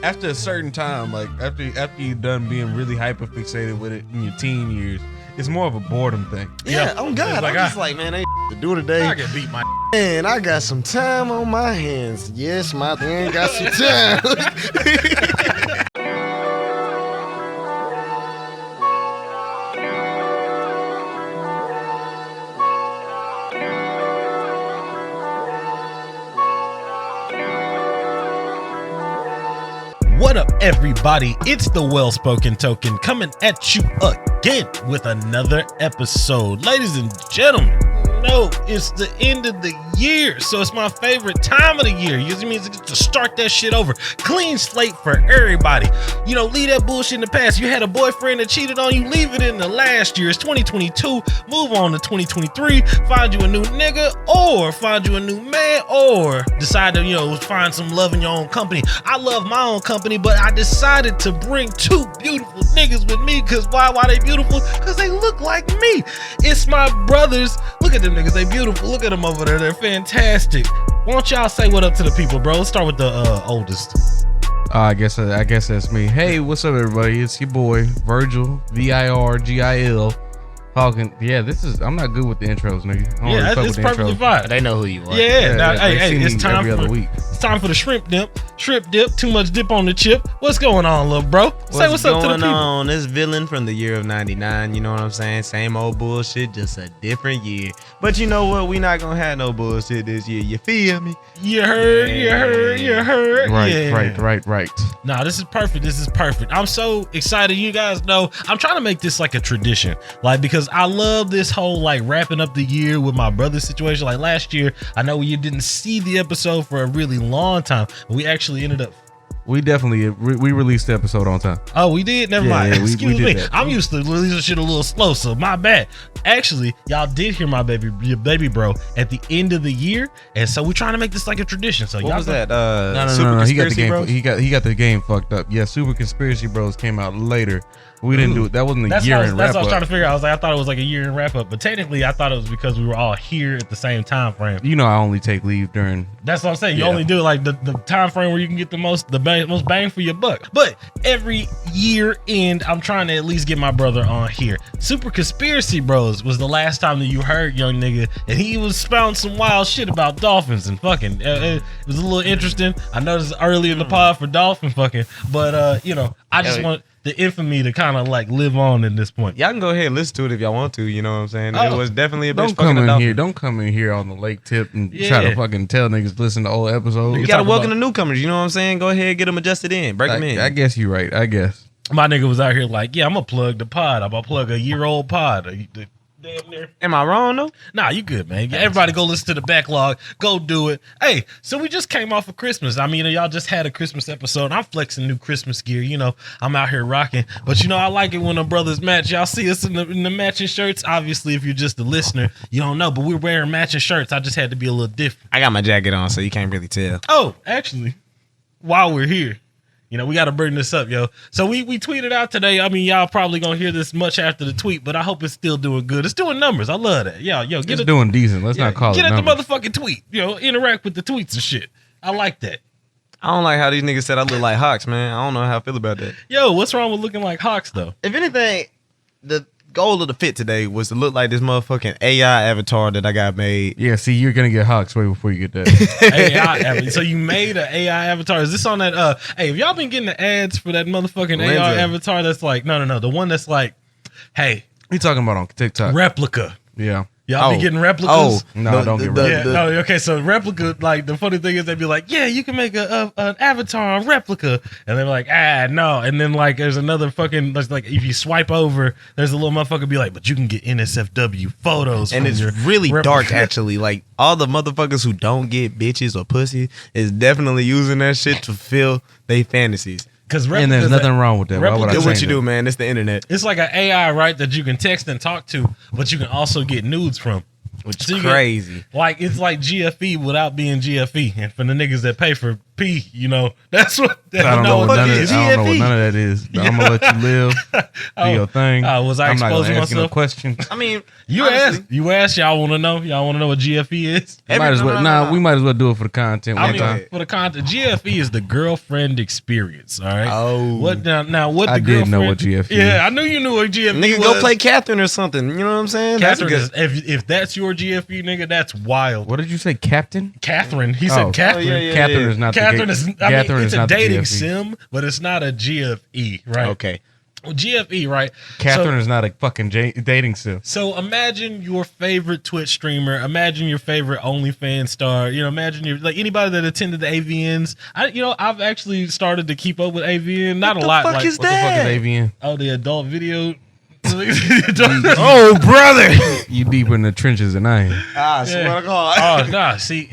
after a certain time, like after you're done being really hyper fixated with it in your teen years, it's more of a boredom thing. Yeah, oh God, like, I'm just like, man, ain't to do today. I can beat my Man, I got some time on my hands. Yes, my man got some time. What up, everybody? It's the well-spoken token coming at you again with another episode. Ladies and gentlemen, no, it's the end of the year, so it's my favorite time of the year. Usually means to start that shit over. Clean slate for everybody. You know, leave that bullshit in the past. You had a boyfriend that cheated on you, leave it in the last year. It's 2022. Move on to 2023. Find you a new nigga, or find you a new man, or decide to, find some love in your own company. I love my own company, but I decided to bring two beautiful niggas with me. Cause why they beautiful? Cause they look like me. It's my brothers. Look at them niggas, they beautiful. Look at them over there, they're fantastic. Why don't y'all say what up to the people, bro? Let's start with the oldest. I guess that's me. Hey, what's up, everybody? It's your boy Virgil, VIRGIL. Talking. Yeah, I'm not good with the intros, nigga. Yeah, it's perfectly fine. They know who you are. Yeah. Hey, it's time every other week. It's time for the shrimp dip. Shrimp dip. Too much dip on the chip. What's going on, little bro? Say what's up to the people. On? This villain from the year of '99. You know what I'm saying? Same old bullshit, just a different year. But you know what? We not gonna have no bullshit this year. You feel me? You heard. Right. Nah, this is perfect. I'm so excited. You guys know I'm trying to make this like a tradition, because I love this whole wrapping up the year with my brother's situation. Like last year, I know you didn't see the episode for a really long time, but we actually ended up. We released the episode on time. Oh, we did? Never mind. Excuse me. That. I'm used to releasing shit a little slow, so my bad. Actually, y'all did hear your baby bro at the end of the year, and so we're trying to make this like a tradition. So what y'all was that? No. He got the game fucked up. Yeah, Super Conspiracy Bros came out later. We didn't do it. That wasn't a year in wrap up. That's what I was trying to figure out. I thought it was like a year in wrap up, but technically I thought it was because we were all here at the same time frame. You know, I only take leave during. That's what I'm saying. You only do the time frame where you can get the most bang for your buck. But every year end, I'm trying to at least get my brother on here. Super Conspiracy Bros was the last time that you heard young nigga, and he was spouting some wild shit about dolphins and fucking. It was a little interesting. I know this is early in the pod for dolphin fucking, but I just want the infamy to kind of live on in this point. Y'all can go ahead and listen to it if y'all want to. You know what I'm saying? Oh. It was definitely a bitch fucking fucking here. Don't come in here on the lake tip and try to fucking tell niggas to listen to old episodes. You gotta welcome the newcomers. You know what I'm saying? Go ahead, get them adjusted in, break them in. I guess you're right. I guess my nigga was out here I'm gonna plug the pod. I'm gonna plug a year-old pod. Damn near. Am I wrong though? Nah, you good, man. Everybody go listen to the backlog. Go do it. Hey, so we just came off of Christmas. I mean, y'all just had a Christmas episode. I'm flexing new Christmas gear. I'm out here rocking. But I like it when the brothers match. Y'all see us in the matching shirts. Obviously, if you're just a listener, you don't know. But we're wearing matching shirts. I just had to be a little different. I got my jacket on, so you can't really tell. Oh, actually, while we're here, we got to bring this up, yo. So we tweeted out today. I mean, y'all probably going to hear this much after the tweet, but I hope it's still doing good. It's doing numbers. I love that. It's doing decent. Let's not call it numbers. Get at the motherfucking tweet. Interact with the tweets and shit. I like that. I don't like how these niggas said I look like Hawks, man. I don't know how I feel about that. Yo, what's wrong with looking like Hawks, though? If anything, the goal of the fit today was to look like this motherfucking AI avatar that I got made. Yeah, see, you're gonna get Hawks way before you get that. AI avatar. So you made an AI avatar. Is this on that? Hey, have y'all been getting the ads for that motherfucking AI avatar? That's no, the one that's hey, we talking about on TikTok replica. Yeah. Y'all be getting replicas? Don't get replicas. Okay, so replica, the funny thing is they'd be like, yeah, you can make an avatar on replica. And they're like, no. And then there's another fucking, if you swipe over, there's a little motherfucker be like, but you can get NSFW photos. And it's really replica. Dark, actually. All the motherfuckers who don't get bitches or pussy is definitely using that shit to fulfill their fantasies. And there's nothing wrong with that. Why would I do say what you that? do, man. It's the internet. It's like an AI, right, that you can text and talk to, but you can also get nudes from. Which is crazy. It's like GFE without being GFE. And for the niggas that pay for GFP. You know, that's what. I don't know what none of is. that. I don't know what GFE. none of that is. I'm gonna let you live. Do your thing. Was I I'm not gonna exposing ask you no myself? questions. I mean, You honestly, asked. Y'all want to know? Y'all want to know what GFE is? Might as well. no. We might as well do it for the content I one mean, time. for the content, GFE is the girlfriend experience. All right. Oh. What now? What I the did know girlfriend- what GFE is. Yeah, I knew you knew what GFE nigga, was. go play Catherine or something. You know what I'm saying? Catherine. That's a good. If that's your GFE, nigga, that's wild. What did you say, Captain? Catherine. He Oh. said Catherine. Oh, yeah. Catherine is not. Catherine the is. Catherine it's is a not the dating GFE. sim, but it's not a GFE, right? Okay. Well, GFE, right? Catherine is not a fucking dating sim. So imagine your favorite Twitch streamer. Imagine your favorite OnlyFans star. You know, imagine your like anybody that attended the AVNs. I've actually started to keep up with AVN. Not What a lot. the fuck like, is What the fuck that? is AVN? Oh, the adult video. Oh, brother. You deeper in the trenches than I am. I swear to God. Oh, nah. See,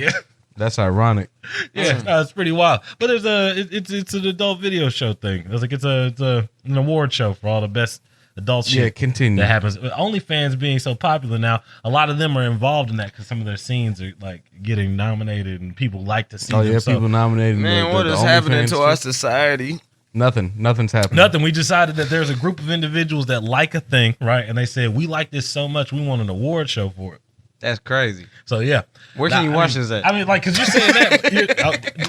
That's ironic. yeah, no, it's pretty wild. But there's it's an adult video show thing. It's an award show for all the best adult shit. Yeah, continue. That happens. OnlyFans being so popular now, a lot of them are involved in that because some of their scenes are like getting nominated and people like to see Oh them. yeah, So people nominated. Man, what is happening to our society? Nothing. Nothing's happening. nothing. We decided that there's a group of individuals that like a thing, right? And they said we like this so much, we want an award show for it. That's crazy. So yeah, Where can you I watch mean- this at? I mean, like, cause you're saying that,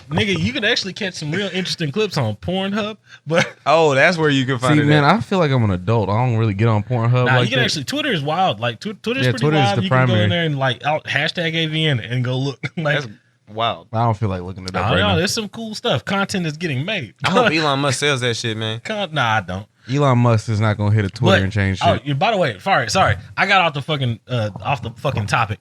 nigga, you can actually catch some real interesting clips on Pornhub, but Oh, that's where you can find See, it. man, at. I feel like I'm an adult. I don't really get on Pornhub nah, like you can that. actually. Twitter is wild. Like Twitter's Yeah, pretty Twitter is wild. the You can go primary. in there and like hashtag AVN and go look. Like, That's wild. I don't feel like looking it up I right don't know. now. There's some cool stuff. Content is getting made. I hope Elon Musk sells that shit, man. Nah, I don't. Elon Musk is not gonna hit a Twitter But- and change oh, shit. by the way, sorry. I got off the fucking topic.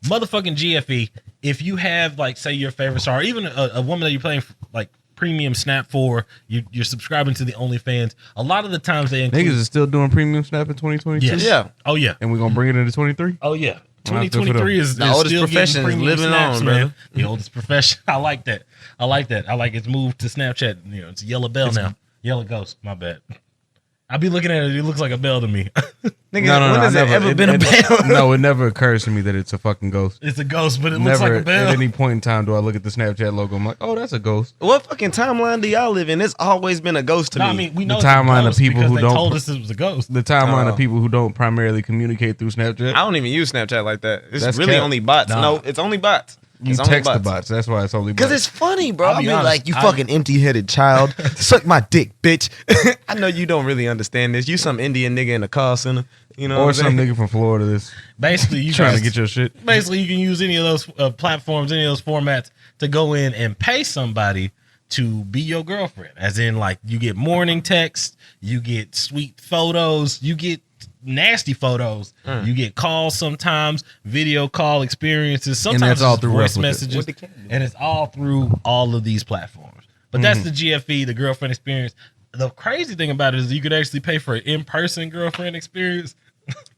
Motherfucking GFE. If you have like, say, your favorite star, or even a woman that you're playing like premium Snap for, you're subscribing to the OnlyFans. A lot of the times they include. Niggas is still doing premium snap in 2022. Yes. Yeah. Oh yeah. And we're gonna bring it into 23. Oh yeah. Well, I feel for 2023 is The oldest still profession getting is premium living snaps, on, man. brother. The oldest profession. I like that. I like it's moved to Snapchat. You know, it's Yellow Bell now. Yellow Ghost. My bad. I be looking at it. It looks like a bell to me. Nigga, No, when has it ever been a bell? No, it never occurs to me that it's a fucking ghost. It's a ghost, but it looks Never like a bell. at any point in time do I look at the Snapchat logo. I'm like, oh, that's a ghost. What fucking timeline do y'all live in? It's always been a ghost to No, me. I mean, we The know it's a timeline of ghost people because who they don't told pr- us it was a ghost. The timeline Oh. of people who don't primarily communicate through Snapchat. I don't even use Snapchat like that. It's That's really cap. only bots. Nah. No, it's only bots. You It's only text the bots. That's why it's only bots. Because it's funny, bro. I'll I'll be be honest, like, you I- fucking empty-headed child. Suck my dick, bitch. I know you don't really understand this. You some Indian nigga in a call center. You know or what I'm some saying? nigga from Florida that's Basically, you trying to guys- get your shit. Basically, you can use any of those platforms, any of those formats to go in and pay somebody to be your girlfriend. As in, like, you get morning text, you get sweet photos, you get nasty photos, you get calls sometimes, video call experiences. Sometimes that's all it's through voice Replica. messages, What the cat do? and it's all through all of these platforms. But that's the GFE, the girlfriend experience. The crazy thing about it is you could actually pay for an in-person girlfriend experience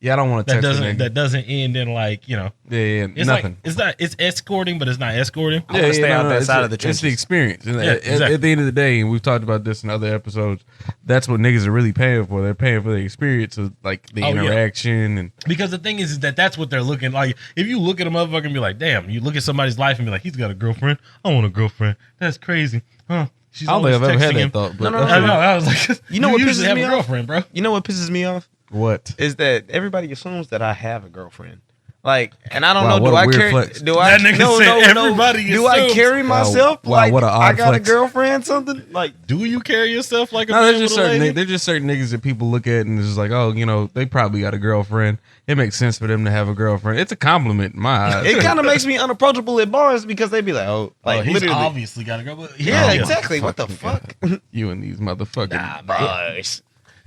Yeah, I don't want to that text a nigga. doesn't end in like, you know, yeah, it's nothing. like it's escorting, but it's not escorting. I wanna stay out that it's side a- of the It's the trenches. experience. And exactly. at the end of the day, and we've talked about this in other episodes, that's what niggas are really paying for. They're paying for the experience of like the Oh, yeah. interaction and Because the thing is that that's what they're looking like. If you look at a motherfucker and be like, damn, you look at somebody's life and be like, he's got a girlfriend. I want a girlfriend. That's crazy. Huh? She's I don't think I've always ever had texting that him. thought. But No, I know. I was like, You know what usually pisses have me a off? girlfriend, bro. You know what pisses me off? What? Is that everybody assumes that I have a girlfriend. Like, and I don't Wow, know. what Do a I weird carry? flex. Do I? That nigga said everybody Do I assumes. carry myself Wow, like what a odd I got flex. a girlfriend? Something like Do you carry yourself like a No, man there's just with a certain lady? there's just certain niggas that people look at and it's just like, oh, you know, they probably got a girlfriend. It makes sense for them to have a girlfriend. It's a compliment in my eyes. it kind of makes me unapproachable at bars because they be like, oh, like He's literally. obviously got to go. But Yeah, Oh, exactly. my What the fucking fuck? You and these motherfucking Nah, bro. Bars.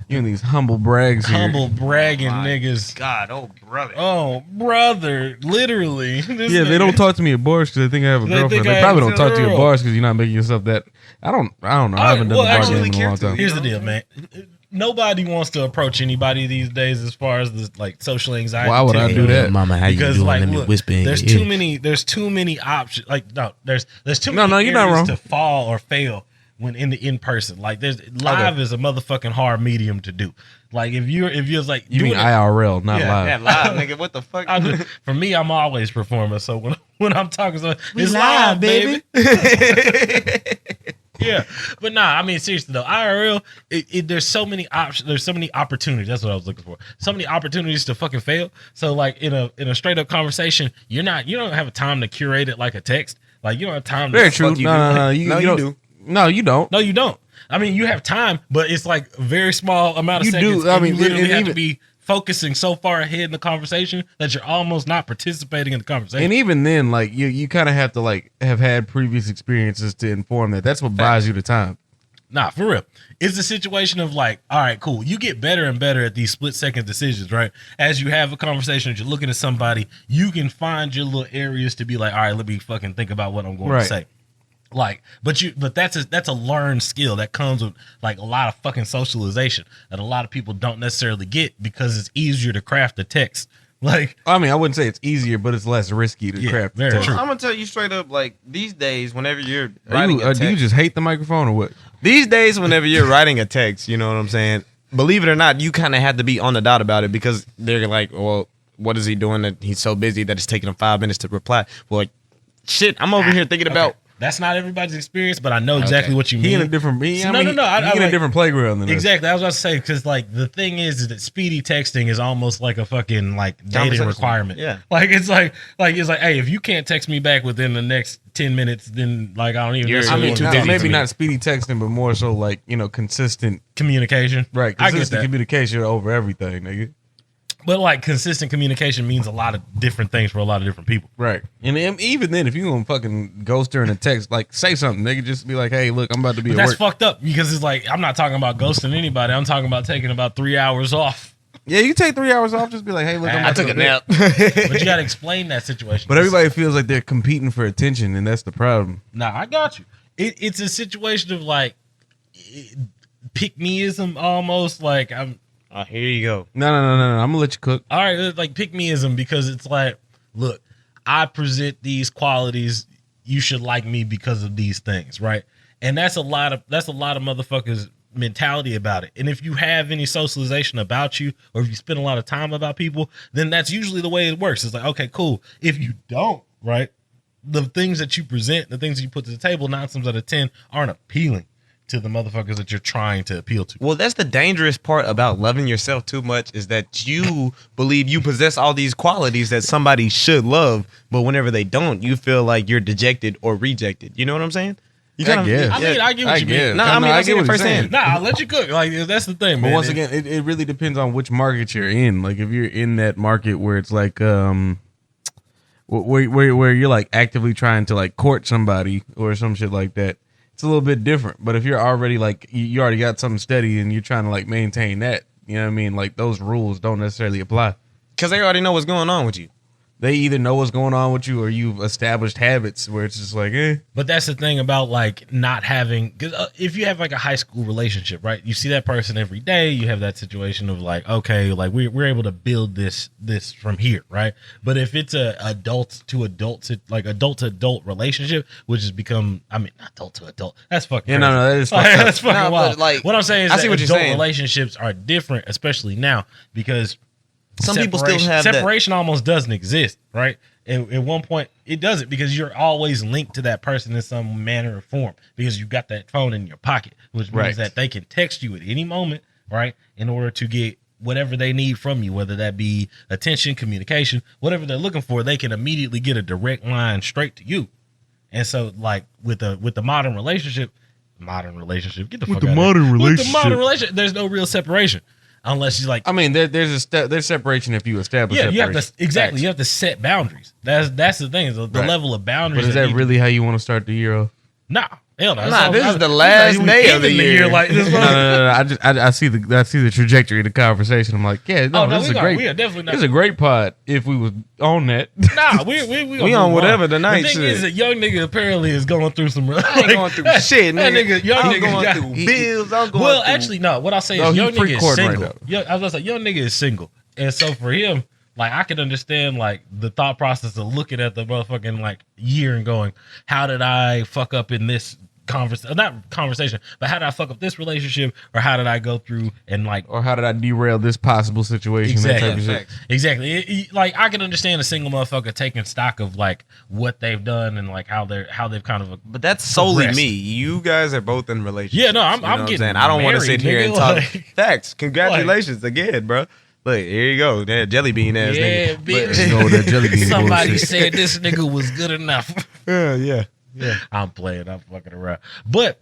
you and these humble brags here. Humble bragging My niggas. God, oh brother. Oh, brother. Literally. This Yeah, they nigga- don't talk to me at bars because they think I have a They girlfriend. think I They have probably a don't talk to you at girl. bars because you're not making yourself that. I don't know. I haven't done well, the bar actually, game in a long time. Here's the deal, man. Nobody wants to approach anybody these days as far as this like social anxiety. Why would I thing do goes. that? Mama, how Because you doing? like, Let me look, whisper in there's your too ear. many options. Like, no, there's too No, many no, you're not areas wrong. to fall or fail when in person. Like there's live is a motherfucking hard medium to do. Like if you're like You mean IRL, not live. Yeah, live, nigga. What the fuck? For me, I'm always performing. So when I'm talking, We it's live, live, baby. Yeah, but nah, I mean seriously though, IRL, there's so many options, there's so many opportunities. That's what I was looking for. So many opportunities to fucking fail. So like in a straight up conversation, you don't have time to curate it like a text. Like you don't have time. Very to true. fuck you No, do. you do. No, you don't. No, you don't. I mean, you have time, but it's like a very small amount of You seconds. do. I and mean, you literally and have even- to be focusing so far ahead in the conversation that you're almost not participating in the conversation. And even then, like you kind of have to like have had previous experiences to inform that. That's what buys you the time. Nah, for real. It's a situation of like, all right, cool. You get better and better at these split second decisions, right? As you have a conversation, as you're looking at somebody, you can find your little areas to be like, all right, let me fucking think about what I'm going to say. Like, but that's a learned skill that comes with like a lot of fucking socialization that a lot of people don't necessarily get because it's easier to craft a text. Like, I mean, I wouldn't say it's easier, but it's less risky to craft. very text. true. I'm gonna tell you straight up, like these days, whenever you're Do writing a you text, just hate the microphone or what? these days, whenever you're writing a text, you know what I'm saying? Believe it or not, you kind of have to be on the dot about it because they're like, well, what is he doing that he's so busy that it's taking him 5 minutes to reply? Well, like, shit, I'm over here thinking about. That's not everybody's experience, but I know exactly what you mean. He in a different. He in a like, different playground than us. exactly. I was about to say because like the thing is that speedy texting is almost like a fucking like dating Conversation. requirement. Yeah. like it's like hey, if you can't text me back within the next 10 minutes, then like I don't even. You're- necessarily I mean, want to too talk busy to maybe you. not speedy texting, but more so like consistent. Communication. Right, I get consistent that. communication over everything, nigga. But like consistent communication means a lot of different things for a lot of different people. Right, and even then, if you gonna fucking ghost her in a text, like say something, nigga, just be like, hey, look, I'm about to be But at that's work. fucked up because it's like I'm not talking about ghosting anybody. I'm talking about taking about 3 hours off. Yeah, you take 3 hours off, just be like, hey, look, I'm I about to took a go to bed. nap. But you got to explain that situation. But everybody feels like they're competing for attention, and that's the problem. Nah, I got you. It's a situation of like pick-meism almost. Like I'm Oh, here you go. No, I'm gonna let you cook. all right, like pick-meism because it's like, look, I present these qualities. You should like me because of these things, right? And that's a lot of motherfuckers' mentality about it. And if you have any socialization about you, or if you spend a lot of time about people, then that's usually the way it works. It's like, okay, cool. If you don't, right, the things that you present, the things that you put to the table, 9 times out of 10 aren't appealing to the motherfuckers that you're trying to appeal to. Well, that's the dangerous part about loving yourself too much is that you believe you possess all these qualities that somebody should love, but whenever they don't, you feel like you're dejected or rejected. You know what I'm saying? You I guess. I mean, I get what you mean. No, I mean, I've seen it what you're firsthand. saying. Nah, I'll let you cook. Like that's the thing, But man. once again, it really depends on which market you're in. Like if you're in that market where it's like where you're like actively trying to like court somebody or some shit like that, it's a little bit different. But if you're already like you already got something steady and you're trying to like maintain that, you know what I mean? Like those rules don't necessarily apply. Because they already know what's going on with you. They either know what's going on with you or you've established habits where it's just like, But that's the thing about like not having, because if you have like a high school relationship, right? You see that person every day. You have that situation of like, okay, like we're able to build this from here, right? But if it's a adult to adult relationship, which has become, I mean, not adult to adult. That's fucking yeah, crazy. no, that is Like, fucked up. that's fucking No, but, wild. like, What I'm saying is I that see what you're adult saying. relationships are different, especially now, because Some people still have that. separation almost doesn't exist, right? At one point, it doesn't because you're always linked to that person in some manner or form because you got that phone in your pocket, which means Right. that they can text you at any moment, right? In order to get whatever they need from you, whether that be attention, communication, whatever they're looking for, they can immediately get a direct line straight to you. And so, like with the modern relationship, get the fuck out of here. With the modern relationship, there's no real separation. Unless you like, I mean, there's separation if you establish. yeah, you have separation. to exactly. Facts. You have to set boundaries. That's the thing. The Right. level of boundaries. But is that need- really how you want to start the year off? Nah, hell no. Nah, this is the last day of the year. Like this. No. I see the trajectory of the conversation. I'm like, yeah, no, this is a great. We are definitely not. This is a great pod if we was on that. Nah, we We on whatever tonight The thing shit. is, that young nigga apparently is going through some. I ain't going through shit, That nigga. nigga, young I'm nigga, going got- through bills. I'm going Well, through. actually, no. What I'll say No, is, he young nigga is pre-recording right single. I was gonna say, young nigga is single, and so for him, like, I can understand like the thought process of looking at the motherfucking like year and going, how did I fuck up in this not conversation, but how did I fuck up this relationship, or how did I go through and like, Or how did I derail this possible situation? Exactly. That type of shit. exactly. Like I can understand a single motherfucker taking stock of like what they've done and like how they've kind of. But that's solely progressed. me. You guys are both in relationships. Yeah, no, I'm You know what getting saying? I don't want to married, sit here nigga, and talk like- facts. Congratulations again, bro. Look, here you go. That jelly bean ass Yeah, nigga. bitch. You know that jelly bean Somebody bullshit. said this nigga was good enough. Yeah. I'm playing. I'm fucking around. But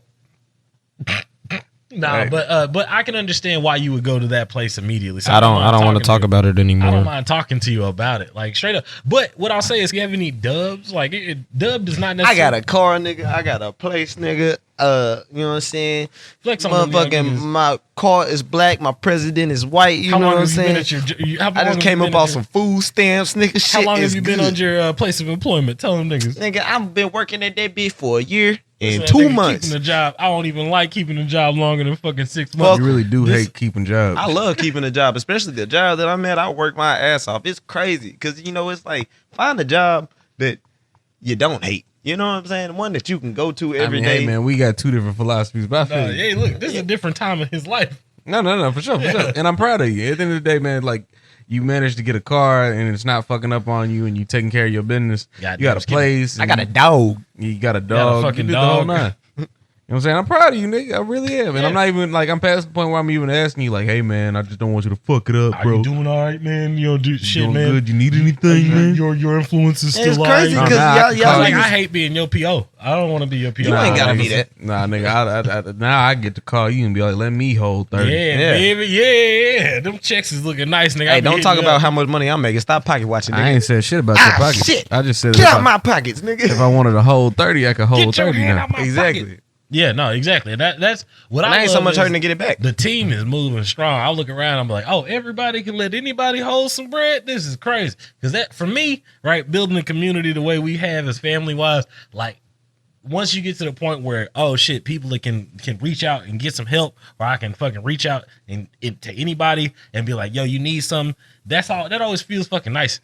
Right. but I can understand why you would go to that place immediately. So I don't want to talking talk you. about it anymore. I don't mind talking to you about it, like straight up. But what I'll say is, you have any dubs? Like, dub does not I necessarily. got a car, nigga. I got a place, nigga. You know what I'm saying? Flex on them young Motherfucking, niggas. my car is black. My president is white. You How know long what I'm have you been saying? at your? How I long just have came you up been on at some food stamps, nigga. your- Shit How long is have you been good. on your place of employment? Tell them niggas. Nigga, I've been working at that bitch for a year and That 2 nigga months. Keeping the job. I don't even like keeping a job longer than fucking 6 months. You really do This- hate keeping jobs. I love keeping a job, especially the job that I'm at. I work my ass off. It's crazy because, you know, it's like find a job that you don't hate. You know what I'm saying? One that you can go to every day. Hey man, we got two different philosophies, but I feel you. Hey, look, this is a different time of his life. No, for sure. And I'm proud of you. At the end of the day, man, like you managed to get a car and it's not fucking up on you, and you taking care of your business. Goddamn, you got a skip it. place. I got a dog. You got a got a dog. fucking you did the whole dog. nine. You know what I'm saying? I'm proud of you, nigga. I really am. And Yeah. I'm not even like I'm past the point where I'm even asking you, like, hey man, I just don't want you to fuck it up, Are bro. you doing all right, man? You don't do You shit, doing man. good? You need anything, man? Your influence is It's still crazy alive. because Nah, I y'all, can y'all call Like, you. I niggas- hate being your PO. I don't want to be your PO. You ain't gotta nigga. be that. Nah, nigga. Now I get to call you and be like, let me hold 30. Yeah, Yeah. baby, yeah. Them checks is looking nice, nigga. I Hey, be don't hitting talk you about up. how much money I'm making. Stop pocket watching, I nigga. ain't said shit about your pockets. Shit. I just said Get if out I, my pockets, nigga. if I wanted to hold 30, I could hold Get your 30 hand now. out my Exactly. pocket. Yeah, no, exactly. That's what And I ain't so love much is hurting to get it back. The team is moving strong. I look around, I'm like, oh, everybody can let anybody hold some bread. This is crazy. Because that, for me, right, building a community the way we have as family wise, like once you get to the point where, oh shit, people that can reach out and get some help, or I can fucking reach out and to anybody and be like, yo, you need something. That's all. That always feels fucking nice.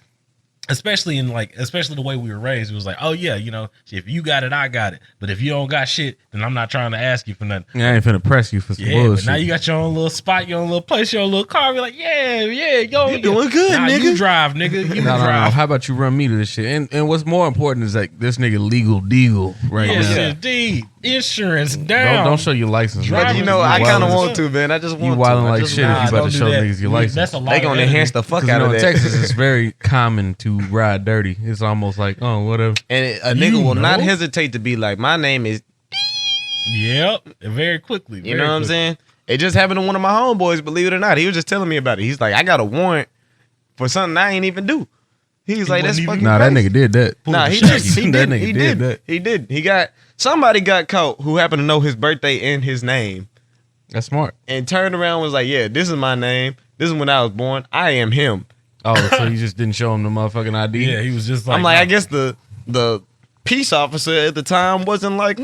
Especially the way we were raised. It was like, oh yeah, you know, if you got it, I got it. But if you don't got shit, then I'm not trying to ask you for nothing. Yeah, I ain't finna press you for some Yeah, bullshit. but now you got your own little spot, your own little place, your own little car. You're like, yeah, yo, You doing good, nah, nigga. You drive, nigga. You No. drive. How about you run me to this shit? And what's more important is like this nigga legal deagle right Yes, now. indeed. Insurance down. Don't show your license. Drive- But you know, You I kind of wildin'. want to, man. I just want You to. wildin' I like just shit if want you about don't to do show that. niggas your license. That's a lot. They of gonna editing. enhance the fuck Because out of in that. Texas, it's very common to ride dirty. It's almost like, oh, whatever. And a nigga You will not know? hesitate to be like, my name is, Yep, very quickly. you know what I'm saying? It just happened to one of my homeboys, believe it or not. He was just telling me about it. He's like, I got a warrant for something I ain't even do. He's like, that's wasn't fucking even- Nah, that crazy. nigga did that. Nah, he That just he nigga did. He did did. that. He did. He got somebody got caught who happened to know his birthday and his name, That's smart. and turned around and was like, yeah, this is my name. This is when I was born. I am him. Oh, so you just didn't show him the motherfucking ID? Yeah, he was just like, I'm like, nah. I guess the peace officer at the time wasn't like,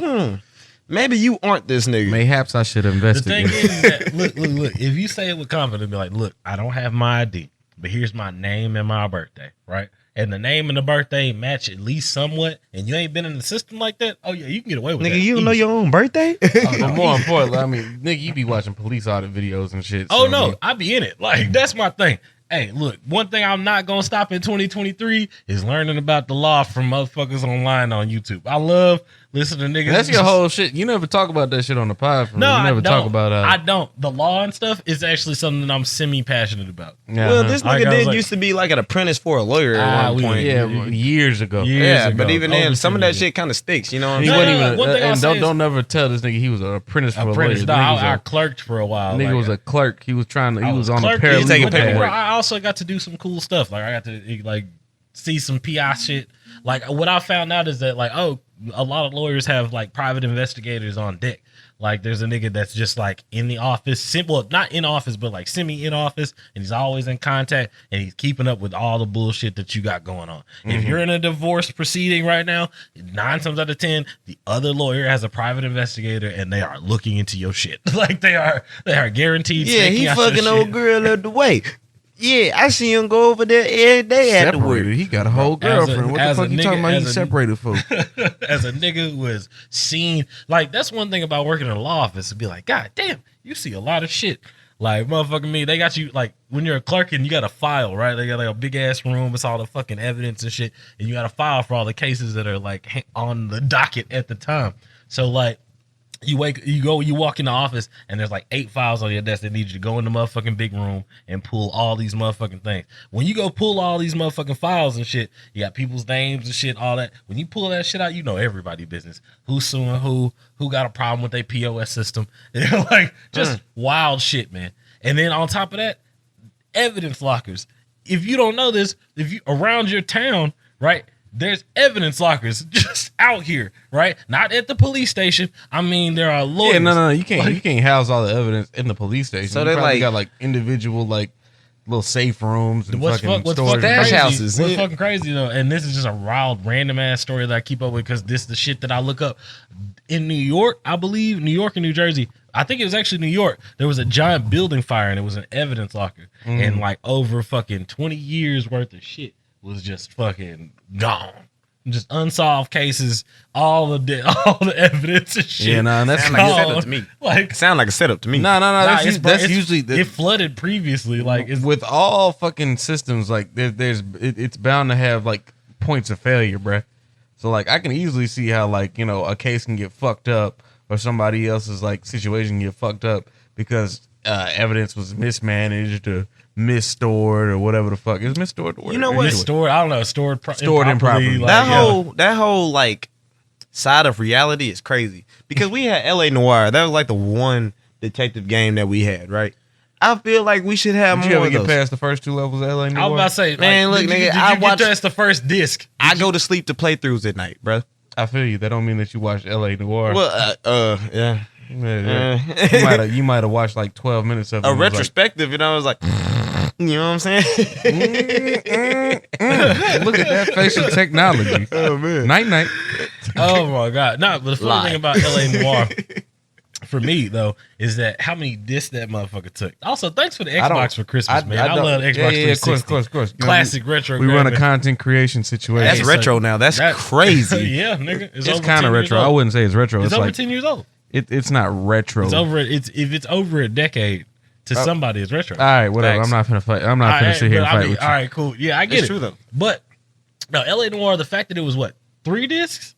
maybe you aren't this nigga. Mayhaps I should The investigate. thing is that look. If you say it with confidence, be like, look, I don't have my ID, but here's my name and my birthday, right? And the name and the birthday match at least somewhat, and you ain't been in the system like that. Oh yeah, you can get away with that. Nigga, you don't know Easy. your own birthday? But more importantly, I mean, nigga, you be watching police audit videos and shit. Oh so, I no, mean, I be in it. Like that's my thing. Hey, look, one thing I'm not gonna stop in 2023 is learning about the law from motherfuckers online on YouTube. I love listening to niggas. that's your whole shit. You never talk about that shit on the pod. For No, real. You I never don't. talk about I don't. The law and stuff is actually something that I'm semi-passionate about. yeah, Well, this Like, nigga I was did like- used to be like an apprentice for a lawyer at one we- point. yeah, years ago. Years Yeah, ago. but even then, Over some of 10 that years. shit kind of sticks. You know what I'm He No, saying? wasn't no, even, one thing I'll and say don't is- never tell this nigga he was an apprentice for Apprentice. a No, lawyer. I Nigga clerked for a while. nigga Like, was a clerk. He was trying to. He I was on a clerking, He taking paralegal but then, paperwork. bro, I also got to do some cool stuff. Like I got to like see some PI shit. Like what I found out is that like, oh, a lot of lawyers have like private investigators on deck. Like there's a nigga that's just like in the office, well, not in office, but like semi in office, and he's always in contact and he's keeping up with all the bullshit that you got going on. If you're in a divorce proceeding right now, 9 times out of 10, the other lawyer has a private investigator and they are looking into your shit. Like they are guaranteed. Yeah, staking he out your fucking shit. old girl out the way. Yeah, I see him go over there every day at the work. Separated. He got a whole girlfriend. What the fuck you talking about? He's separated for? As a nigga who was seen, like that's one thing about working in a law office. To be like, God damn, you see a lot of shit. Like motherfucking me, they got you like when you're a clerk and you got a file, right? They got like a big ass room. It's all the fucking evidence and shit, and you got a file for all the cases that are like on the docket at the time. So like. You walk in the office and there's like 8 files on your desk that need you to go in the motherfucking big room and pull all these motherfucking things. When you go pull all these motherfucking files and shit, you got people's names and shit, all that. When you pull that shit out, you know everybody's business. Who's suing who got a problem with their POS system. Like just wild shit, man. And then on top of that, evidence lockers. If you don't know this, if you around your town, right? There's evidence lockers just out here, right? Not at the police station. I mean, there are lawyers. Yeah, no. You can't house all the evidence in the police station. So you they probably like got like individual like little safe rooms and what's fucking fucking storage crazy, houses. What's fucking crazy though, and this is just a wild, random ass story that I keep up with because this is the shit that I look up. In New York, I believe, New York and New Jersey, I think it was actually New York, there was a giant building fire and it was an evidence locker. And like over fucking 20 years worth of shit was just fucking gone. Just unsolved cases, all the evidence and shit. Yeah, no, that's sound like a setup to me. Like Sound like a setup to me. No. That's usually it flooded previously. Like with all fucking systems. Like it's bound to have like points of failure, bruh. So like I can easily see how like a case can get fucked up or somebody else's like situation can get fucked up because evidence was mismanaged or misstored or whatever the fuck is misstored. You know what? Stored, I don't know, stored improperly. Like, that whole like side of reality is crazy because we had LA Noire. That was like the one detective game that we had, right? I feel like we should have Did more you ever of get those. past the first 2 levels of LA Noire? I was about to say, Man, like, look, did you nigga, I get watched- past the first disc? I go to sleep to playthroughs at night, bro. I feel you. That don't mean that you watched LA Noire. Well, yeah. Yeah. You might have watched like 12 minutes of it. A and was retrospective, I was like, you know what I'm saying? Look at that facial technology. Oh man. Night. Oh my god! No, but the funny thing about LA Noire for me though is that how many discs that motherfucker took. Also, thanks for the Xbox for Christmas, man. I love Xbox 360. Of course. Classic retro. We run a gaming. content creation situation. That's retro now. That's crazy. Yeah, nigga. It's over kind 10 of years retro. old. I wouldn't say it's retro. It's It's over like 10 years old. it's not retro. It's over. If it's over a decade to somebody, it's retro. All right, whatever. Facts. I'm not finna fight. I'm not finna sit here and fight with you. All right, cool. Yeah, I get It's it. true though. But no, LA Noire. The fact that it was what 3 discs.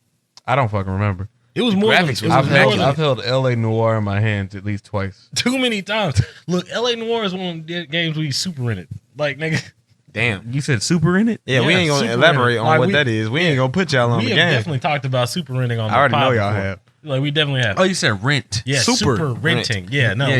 I don't fucking remember. It was more than, graphics it was was more immaculate. than I've held LA Noire in my hands at least twice. too many times. Look, LA Noire is one of the games we super rented. Like, nigga, Damn. You said super in it? Yeah, we Yeah, ain't gonna super elaborate rented. on Like, what we- that is. We ain't gonna put y'all on we the have game. definitely talked about super renting on the I already pod know y'all before. have. Like, we definitely have. Oh, you said rent. Yeah, super super renting. Yeah, no. yeah.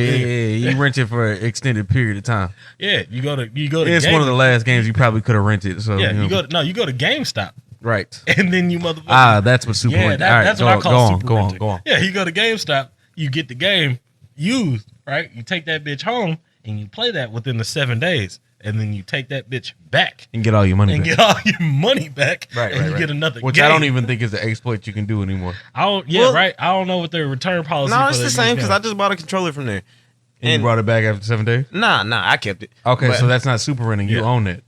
You rent it for an extended period of time. Yeah, you go to It's one of the last games you probably could have rented. So Yeah, you know. you go to GameStop Right. and then you motherfucker. That's what super yeah, rent. that, All right, that's what I call super go renting. on. Yeah, you go to GameStop, you get the game used, right? You take that bitch home and you play that within the 7 days, and then you take that bitch back And get all your money and back. get all your money back, Right, and you right. get another Which game. I don't even think is an exploit you can do anymore. Yeah, Well- right. I don't know what their return policy. No, for it's that the same is because now. I just bought a controller from there. And you brought it back after 7 days? Nah, I kept it. Okay, But so that's not super renting. You Yeah. own it.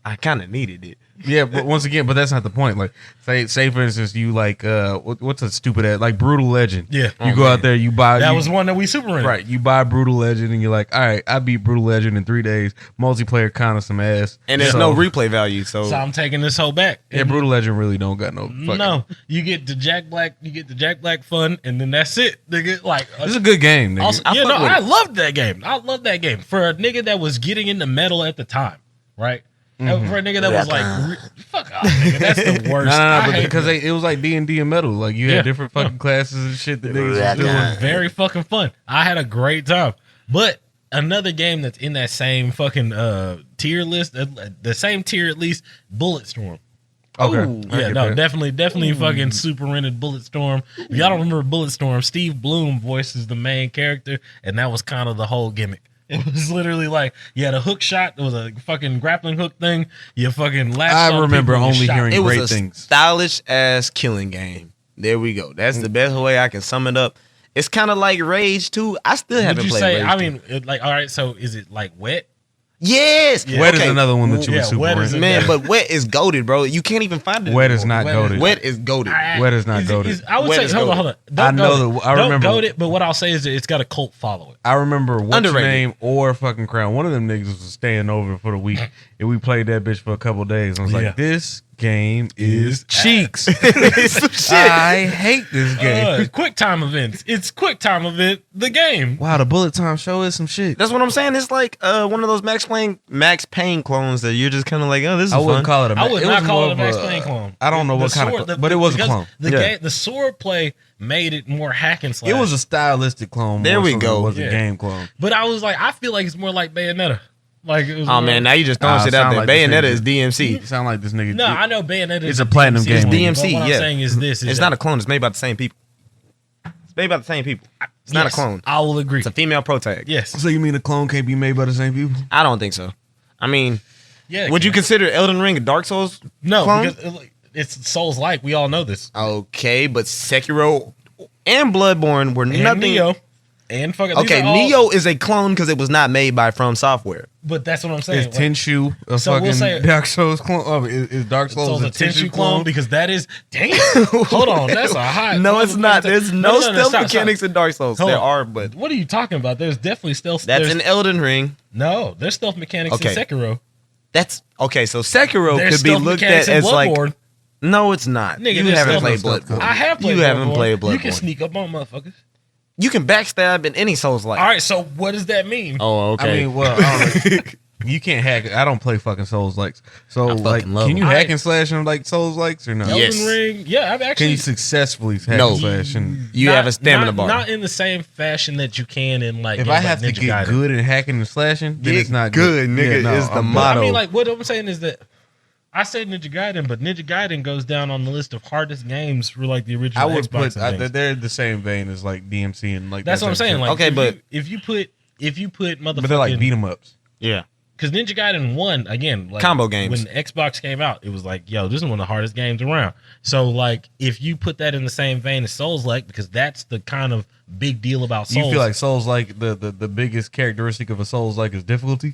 I kind of needed it. Yeah, but once again, but that's not the point. Like, say for instance, you like what's a stupid ad like Brutal Legend. Yeah. you go out there, you buy That you- was one that we super rented. right. You buy Brutal Legend, and you're like, all right, I beat Brutal Legend in 3 days. Multiplayer kind of some ass, And there's So- no replay value. So, So I'm taking this whole back. Yeah, And Brutal Legend really don't got no. Fucking, no, you get the Jack Black fun, and then that's it, nigga. Like, this is a good game. Nigga. also, I fuck with I it. loved that game. I loved that game for a nigga that was getting into metal at the time, right? And for a nigga that was like, fuck off, nigga. That's the worst. no, I but hate because that. it was like D&D and metal. Like you Yeah. had different fucking classes and shit that niggas was It doing. was very fucking fun. I had a great time. But another game that's in that same fucking tier list, the same tier at least, Bulletstorm. Okay, Ooh. I Yeah, get no, that. definitely fucking super rented Bulletstorm. If y'all don't remember Bulletstorm, Steve Bloom voices the main character, and that was kind of the whole gimmick. It was literally like you had a hook shot. It was a fucking grappling hook thing. You fucking latched I on remember people and only shot. hearing it was great a things. stylish ass killing game. There we go. That's the best way I can sum it up. It's kind of like Rage 2. I still Would haven't you played say? Rage I 2. mean, like, all right. So is it like wet? Yes. Yeah. Wet Okay. is another one that you Yeah, would super Wet is rent. a- Man, but Wet is goated, bro. You can't even find it. Wet is anymore. not Wet is- goated. Wet is goated. Wet is not goated. I would Wet say, is hold on, goated. hold on. I Don't know goat it. that- I remember- Don't goat it, but what I'll say is that it's got a cult following. I remember what's your Underrated. name or fucking Crown. One of them niggas was staying over for the week, and we played that bitch for a couple days. I was Yeah. like, this game is cheeks. It's some shit. I hate this game. Quick time events. It's quick time event. The game. Wow, the bullet time show is some shit. That's what I'm saying. It's like one of those Max Payne clones that you're just kind of like, oh, this is I fun. wouldn't call it a. I would it not was call more it a of Max Payne clone. I don't know what kind of, but it was a because clone. The Yeah. game, the sword play made it more hack and slash. It was a stylistic clone. There more we so than go. It was Yeah. a game clone. But I was like, I feel like it's more like Bayonetta. Like, it was Oh more- man, now you just throwing Ah, shit out sound there. like this Bayonetta nigga. is DMC. You sound like this nigga. No, I know Bayonetta. It's is a platinum DMC, game. It's but DMC, what yeah. I'm saying is this: It's not a clone. It's made by the same people. It's made by the same people. It's not a Yes, clone. I will agree. It's a female pro tag. Yes. So you mean a clone can't be made by the same people? I don't think so. I mean, Yeah. would you consider Elden Ring a Dark Souls? No, clone? because it's Souls like. We all know this. Okay, but Sekiro and Bloodborne were And nothing. Neo. And fucking. these Okay, are all- Neo is a clone because it was not made by From Software. But that's what I'm saying. Is Tenshu a So we'll fucking say- Dark Souls clone? Oh, is Dark Souls Souls a a Tenshu Tenshu clone because that is damn. Hold on, that's a hot. No, it's not. There's no stealth stop, mechanics in Dark Souls. Hold There on. are, but What are you talking about? There's definitely stealth. that's there's, in Elden Ring. no, there's stealth mechanics Okay. in Sekiro. That's okay. So Sekiro There's could be stealth looked mechanics at in as like Bloodborne. no, it's not. Nigga, you there's haven't stealth- played stealth Bloodborne. I have played. You haven't Bloodborne. played Bloodborne. You can sneak up on motherfuckers. You can backstab in any Souls like. All right, so what does that mean? Oh, I mean, well, I don't know. You can't hack. I don't play fucking Souls likes. So fucking like, love can you them. hack and slash them like Souls likes or no? Elden yes. Ring. Yeah, I've Can actually. you successfully hack No. and slash? And You have a stamina bar. Not in the same fashion that you can in like. if games I like have to Ninja get Gaiden. good at hacking and slashing, then Get it's not good, nigga, Yeah, is the I'm good. motto. I mean, like what I'm saying is that I say Ninja Gaiden, but Ninja Gaiden goes down on the list of hardest games for like the I original would Xbox. put and things. they're the same vein as like DMC and like That's that what I'm type of saying. shit. Like, Okay, if you put motherfucking, but they're like beat 'em ups. Yeah. because Ninja Gaiden 1 again, like Combo games. When Xbox came out, it was like, yo, this is one of the hardest games around. So like, if you put that in the same vein as Souls like, because that's the kind of big deal about Souls. You feel like Souls like the biggest characteristic of a Souls like is difficulty?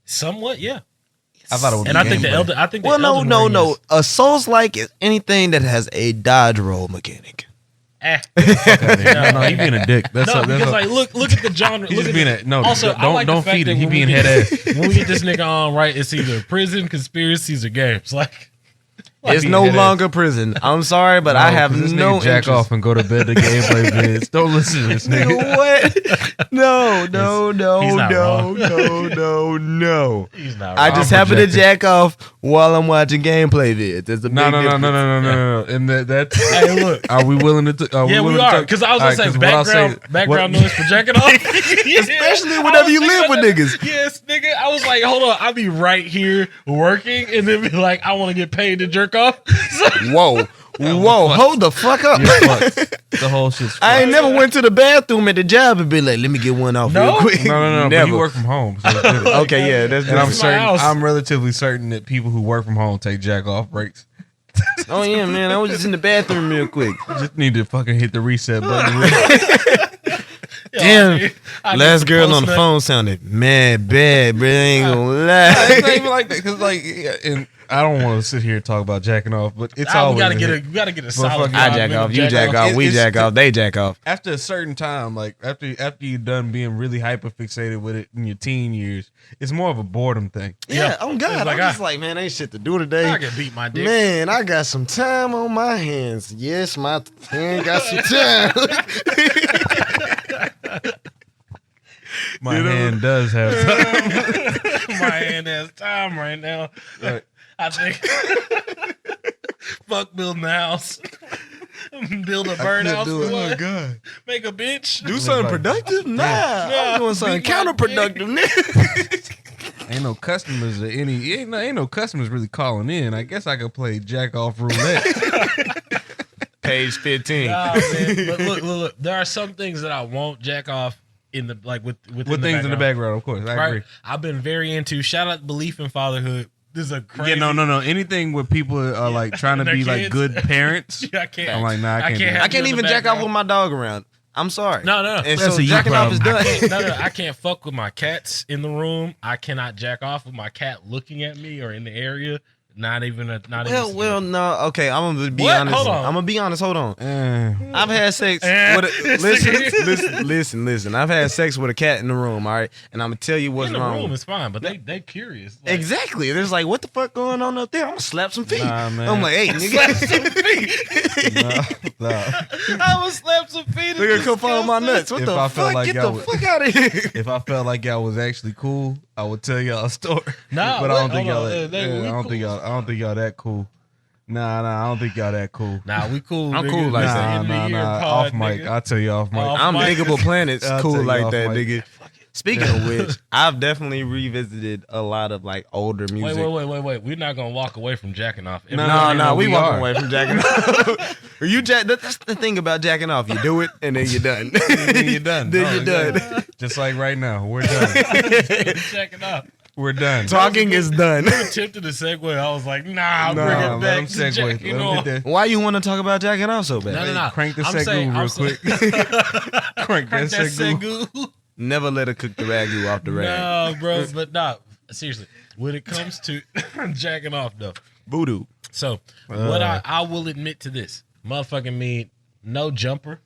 somewhat, yeah. I thought it would. And be I think the gameplay. Elden. I think the Well, no, Elden no, Ring no. is- A Souls like is anything that has a dodge roll mechanic. eh. No, he being a dick. That's No, a, that's because a, like look at the genre. he's Look just at being the, a no. Also, I don't like the don't fact feed that it. He when we being get- head ass. when we get this nigga on, right, it's either prison, conspiracies, or games. Like It's being no head ass. longer prison. I'm sorry, but I have this no nigga jack interest. off and go to bed to gameplay vids. Don't listen to this nigga. What? No, no, no, He's not no, wrong. no, no. he's not. I Wrong. just I'm happen to projecting. jack off while I'm watching gameplay vids. There's a No, big no, no, difference. no, no, no, no, no. And that's. Hey, look. Are we willing to? Are Yeah, willing we to are. talk? Because I was All gonna right, say 'cause what I'll background what- noise for jacking off. Especially I whenever was you live thinking with that- niggas. Yes, nigga. I was like, hold on, I'll be right here working, and then be like, I want to get paid to jerk off. Whoa, whoa, hold the fuck up. You're fucked. The whole shit's fucked. I ain't never went to the bathroom at the job and be like, let me get one off No? real quick. No. But Never. you work from home. So it's different. Okay, yeah, that's And I'm This is my certain. house. I'm relatively certain that people who work from home take jack off breaks. Oh yeah, man. I was just in the bathroom real quick. Just need to fucking hit the reset button. Damn. I Last get girl on the post-nut. phone sounded mad bad, bro. I ain't gonna It's not lie. even like that because, like, and I don't want to sit here and talk about jacking off, but it's Ah, always we gotta get a solid. fucking- I 5 jack minute off, you jack off, we It's- jack off, they jack off. after a certain time, like after you're done being really hyper fixated with it in your teen years, it's more of a boardom thing. Yeah, oh God. It's like I'm just like, man, ain't shit to do today. I can beat my dick. Man, I got some time on my hands. Yes, my hand got some time. My hand does have time. My hand has time right now. Right. I think. Fuck building a house. Build a birdhouse. do it. for what? God. Make a bitch. Do something productive? Nah, Yeah. I'm doing something Beat my counterproductive, nigga. Ain't no customers or ain't no customers really calling in. I guess I could play jack off roulette. Page 15. Nah, man. But look. There are some things that I won't jack off in the like with With things in the background, of course. I agree. Right. I've been very into. Shout out belief in fatherhood. This is a crazy. Yeah, no. Anything where people are like trying to Their be like kids. good parents. I can't. I'm like, nah, I can't do that. have I can't you in even the jack off background. with my dog around. I'm sorry. No. And That's so a you jacking off is problem. done. I can't fuck with my cats in the room. I cannot jack off with my cat looking at me or in the area. Not even. Well, no. Okay, I'm gonna be What? honest. Hold on. I'm gonna be honest. Hold on. Eh. I've had sex with a, listen. I've had sex with a cat in the room, all right? And I'm gonna tell you what's in the wrong. room is fine, but they curious. Like, Exactly. There's like, what the fuck going on up there? I'm gonna slap some feet. Nah, man. I'm like, hey, slap nigga. some feet. Nah. I would slap some feet. Nigga, come follow my nuts. What If the I felt fuck? like Get y'all the would- fuck out of here. If I felt like y'all was actually cool, I would tell y'all a story. Nah, but I don't think hold y'all. on. That, We I don't cool. think y'all. I don't think y'all that cool. Nah, I don't think y'all that cool. Nah, we cool. I'm nigga. cool like This that. end of the year pod, Off mic. nigga. I'll tell you off mic. Off I'm mic. Diggable Planet's I'll cool take you like off that, mic. nigga. Speaking of which, I've definitely revisited a lot of like older music. Wait. We're not gonna walk away from jacking off. No, we we walking are. away from jacking off. You jack. That's the thing about jacking off. You do it and then you're done. Then you're done. Then No, you're done. exactly. Just like right now, we're done. Jacking off. We're done. Talking is done. Attempted to segue. I was like, nah, bring Nah, it let back him to segue. jacking Let him off. get that. Why you want to talk about jacking off so bad? No. Crank the I'm segue saying- real I'm quick. Crank Crank that that segue. segue. Never let her cook the ragu off the rag. No, bro, but nah, seriously. When it comes to jacking off, though. Voodoo. So, what I will admit to this, motherfucking me, no jumper.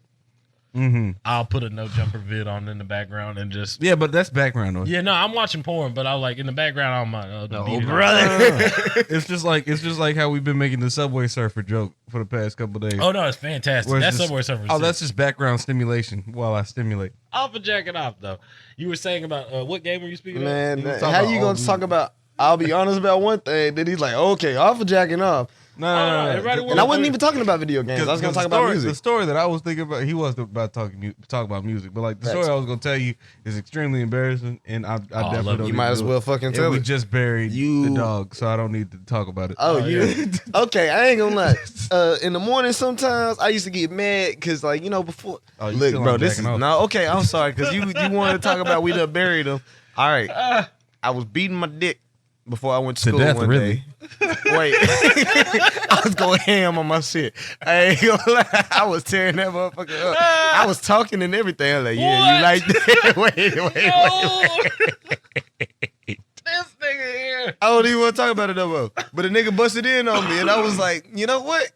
Mm-hmm. I'll put a no jumper vid on in the background and just. Yeah, but that's background noise. Yeah, no, I'm watching porn, but I like in the background. I'm like, It's just like how we've been making the Subway Surfer joke for the past couple days. Oh no, it's fantastic. Where it's That's just- Subway Surfer. Oh, that's just background stimulation while I stimulate. off of jacking off though. You were saying about what game were you speaking Man, You was talking how about you gonna old talk about? I'll be honest about one thing. Then he's like, okay, off of jacking off. No, everybody And I wasn't even talking about video games. I was gonna talk about The music. story that I was thinking about, he was about talk about music, but like the story Facts. I was gonna tell you is extremely embarrassing, and I I definitely love don't. it. You need might to as do well it. fucking And tell we it. just buried You- the dog, so I don't need to talk about it. Oh, yeah. Okay, I ain't gonna lie. In the morning, sometimes I used to get mad because, like, before. Oh, you Look, still bro, on this is jacking off? no. Okay, I'm sorry because you wanted to talk about we done buried him. All right, I was beating my dick before I went to To school death, one really? day. Wait, I was going ham on my shit. I ain't gonna lie. I was tearing that motherfucker up. I was talking and everything. I'm like, yeah, you like that? wait. This nigga here. I don't even want to talk about it no more. But a nigga busted in on me, and I was like, you know what?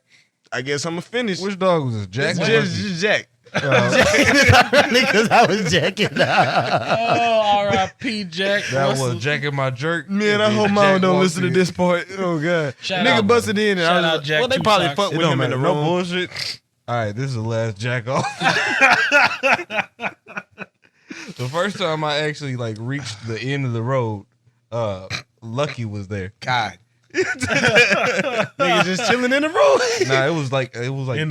I guess I'm gonna finish. Which dog was this? Jack? It's or just, Lucky? just Jack. Because I was jacking up. Oh, R.I.P. Jack. That Russell. was Jack and my jerk. Man, I And hope then mom Jack don't walked listen to in. this part. Oh god, Shout nigga out, busted in, and Shout I was out like, Jack well, they Two probably Socks. fuck It with don't him in the matter. No room. bullshit. All right, this is the last jack off. The first time I actually like reached the end of the road, Lucky was there. God, nigga just chilling in the room. Nah, it was like in the it was was in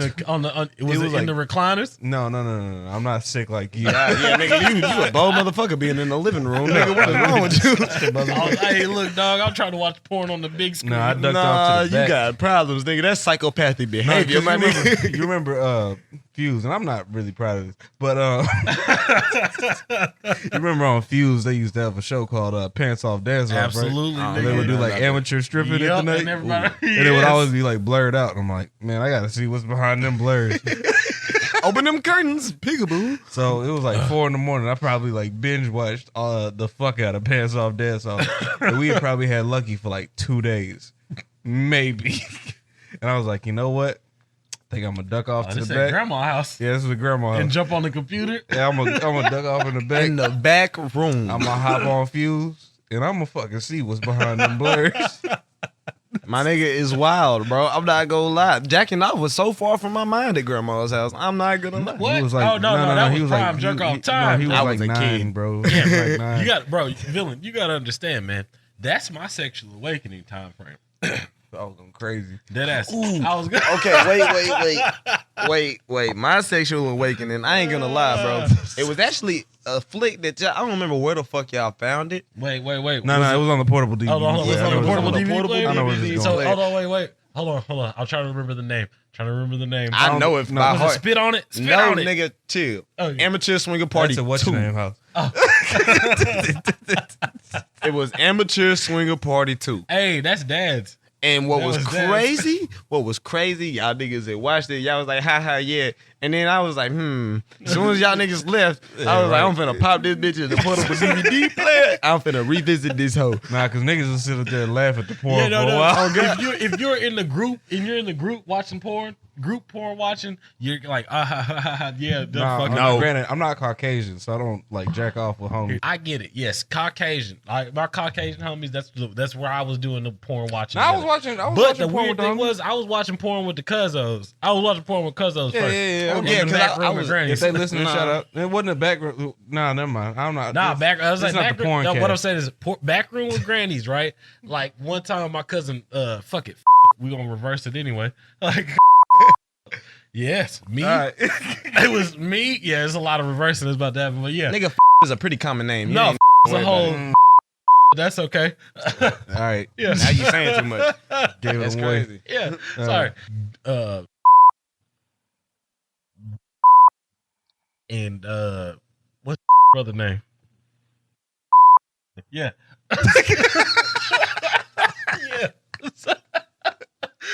like- the recliners. no. I'm not sick like you. Yeah, nigga, you a bold motherfucker being in the living room, nigga. What is wrong with you? Hey, look, dog. I'm trying to watch porn on the big screen. No, I ducked Nah, off to the you back. got problems, nigga. That's psychopathic No, behavior, 'cause my you nigga. you remember Fuse, and I'm not really proud of this, but you remember on Fuse they used to have a show called Pants Off Dance Off, right? Absolutely, And nigga. they would do Yeah, like I got amateur stripping at the Yup, night, and everybody- and it would Yes. always be like blurred out. And I'm like, man, I gotta see what's behind them blurs. Open them curtains, peekaboo. So it was like 4 a.m. I probably like binge watched the fuck out of Pants Off Dance Off. And we had probably had Lucky for like 2 days, maybe. And I was like, you know what? I think I'm gonna duck off to This the at back. grandma house Yeah, this is the grandma house. and jump on the computer. Yeah, I'm gonna duck off in the back. In the back room. I'm gonna hop on Fuse, and I'm gonna fucking see what's behind them blurs. My nigga is wild, bro. I'm not gonna lie. Jacking off was so far from my mind at grandma's house. I'm not gonna lie. What? He was like, Oh, no, that he was like- prime jerk off he- time. No, he was I like was a 9, kid. bro. He was like 9. You got, bro, villain. You gotta understand, man. That's my sexual awakening time frame. I was going crazy. Dead ass. I was good. Okay, wait. My sexual awakening, I ain't gonna lie, bro. It was actually a flick that I don't remember where the fuck y'all found it. Wait. No, it was on the portable DVD. Hold on. Yeah, Was I on know the it's portable on DVD player? I know where this is So going. hold on, wait. Hold on. I'll try to remember the name. I know it by Was it heart. spit on it? Spit No, on it. nigga, chill. Oh, yeah. Amateur Swinger Party That's a what's 2. your name house. It was Amateur Swinger Party 2. Hey, that's dad's. And what That was was crazy, y'all niggas had watched it. Y'all was like, ha ha, yeah. And then I was like, As soon as y'all niggas left, I was like, I'm finna pop this bitch in the portable DVD player. I'm finna revisit this hoe. Nah, because niggas will sit up there and laugh at the porn Yeah, no, for a no. while. If you're in the group and you're in the group watching porn, group porn watching, you're like, yeah, No, granted, I'm not Caucasian, so I don't like jack off with homies. I get it. Yes, Caucasian. My Caucasian homies. That's where I was doing the porn watching. I was watching But watching the porn weird with thing homies. was, I was watching porn with the cuzzos. I was watching porn with cuzzos Yeah, first. yeah. In Okay. the back room with grannies. If they listen, shut up. It wasn't a back room. Nah, never mind. I'm not. Nah, back. I was like, not back the room. porn No, cast. what I'm saying is, back room with grannies, right? Like one time, my cousin, fuck it, we gonna reverse it anyway. Like, yes, me. All right. It was me. Yeah, there's a lot of reversing that's about to happen, but yeah, Nigga, is a pretty common name. no, You it's a whole. That's okay. All right. Yeah, now you saying too much. Gave That's it away. crazy. yeah. Sorry. And what's brother name? Yeah. Yeah.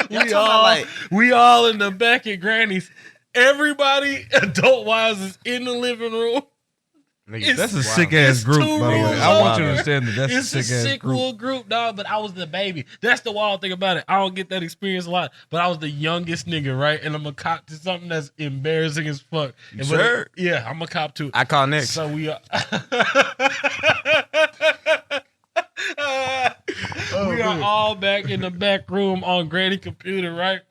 Y'all talking about, like, we all in the back at Granny's. Everybody, adult wise, is in the living room. Nigga, That's a It's- sick ass it's group, two by the way. rooms I want you to up. understand that that's It's a a sick ass sick group. little group, dog. But I was the baby. That's the wild thing about it. I don't get that experience a lot. But I was the youngest nigga, right? And I'm a cop to something that's embarrassing as fuck. And but sure? yeah, I'm a cop to it. I call next. So we are. We are all back in the back room on Granny computer, right?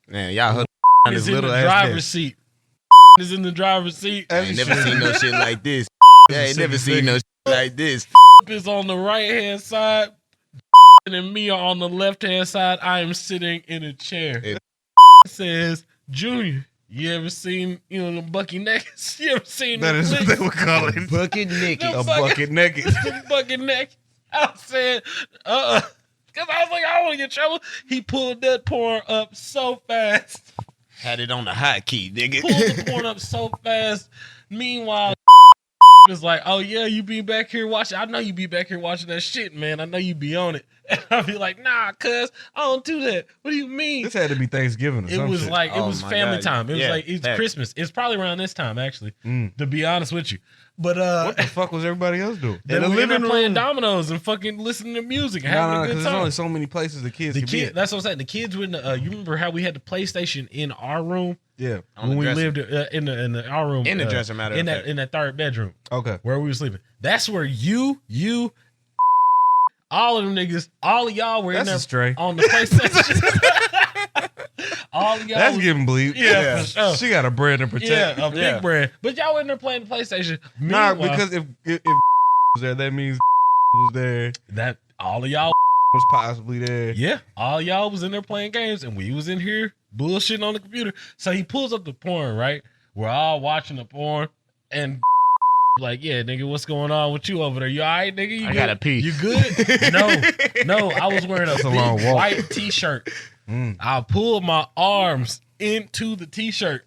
Man, y'all hooked on Is this in little the ass driver's desk. seat. Is in the driver's seat. I ain't never seen no shit like this. I ain't never seen no shit like this. Is on the right hand side, and me are on the left hand side. I am sitting in a chair. It says, Junior, you ever seen the Bucky Necks? You ever seen That the is what flicks? they would call it. Bucket naked. No. A bucket naked. The Bucky Neck. I said, because I was like, I don't want to get in trouble. He pulled that porn up so fast. Had it on the hot key, nigga. Pulled the porn up so fast. Meanwhile, is like, oh yeah, you be back here watching. I know you be back here watching that shit, man. I know you be on it. And I'll be like, nah, cuz I don't do that. What do you mean? This had to be Thanksgiving or It some was shit. like it Oh was my family God. time. It was Yeah, like it's facts. Christmas. It's probably around this time, actually. Mm. To be honest with you, but What the fuck was everybody else doing? they were in there playing dominoes and fucking listening to music, and having a because good there's time. only so many places the kids The can be kid, at. that's what I'm saying. The kids were in the. You remember how we had the PlayStation in our room Yeah. On when the we dresser. lived in the our room In the dresser, matter in of fact. that third bedroom Okay. where we were sleeping. That's where you, all of them niggas, all of y'all were That's in there a stray. on the PlayStation. All of y'all. That's was- getting bleep. Yeah, for sure. She got a brand to protect. Yeah, a big Yeah. brand. But y'all were in there playing the PlayStation. Nah, Meanwhile, because if was there, that means was there, that all of y'all, was possibly there. yeah, all y'all was in there playing games, and we was in here bullshitting on the computer. So he pulls up the porn, right? We're all watching the porn, and like, yeah, nigga, what's going on with you over there? You all right, nigga? You I good? gotta pee. You good? No, I was wearing a a long big walk. white t-shirt. Mm. I pulled my arms into the t-shirt.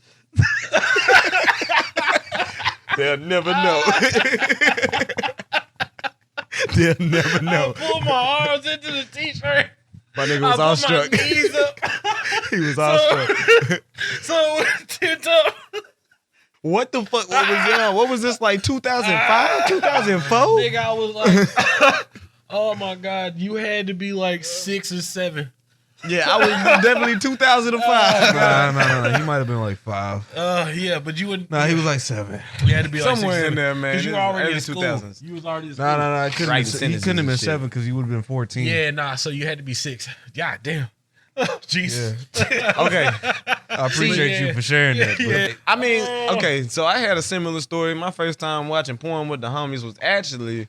They'll never know. They'll never know. I pulled my arms into the t-shirt. My nigga I was put awestruck. my knees up. He was awestruck. So tipped up. What the fuck? What was that? What was this, like 2005, 2004? Nigga, I was like, oh my God, you had to be like 6 or 7. Yeah, I was definitely 2005. Nah. He might have been like 5. Yeah, but you would. Nah, he was like 7. You had to be like Somewhere 6 or 7. in there, man. Because you It were was already early in school. 2000s. You was already in school. Nah. He couldn't Writing have sentences been and shit. 7 because he would have been 14. Yeah, nah. So you had to be 6. God damn. Jesus. Okay. I appreciate Yeah. you for sharing that. Yeah. I mean, okay, so I had a similar story. My first time watching porn with the homies was actually,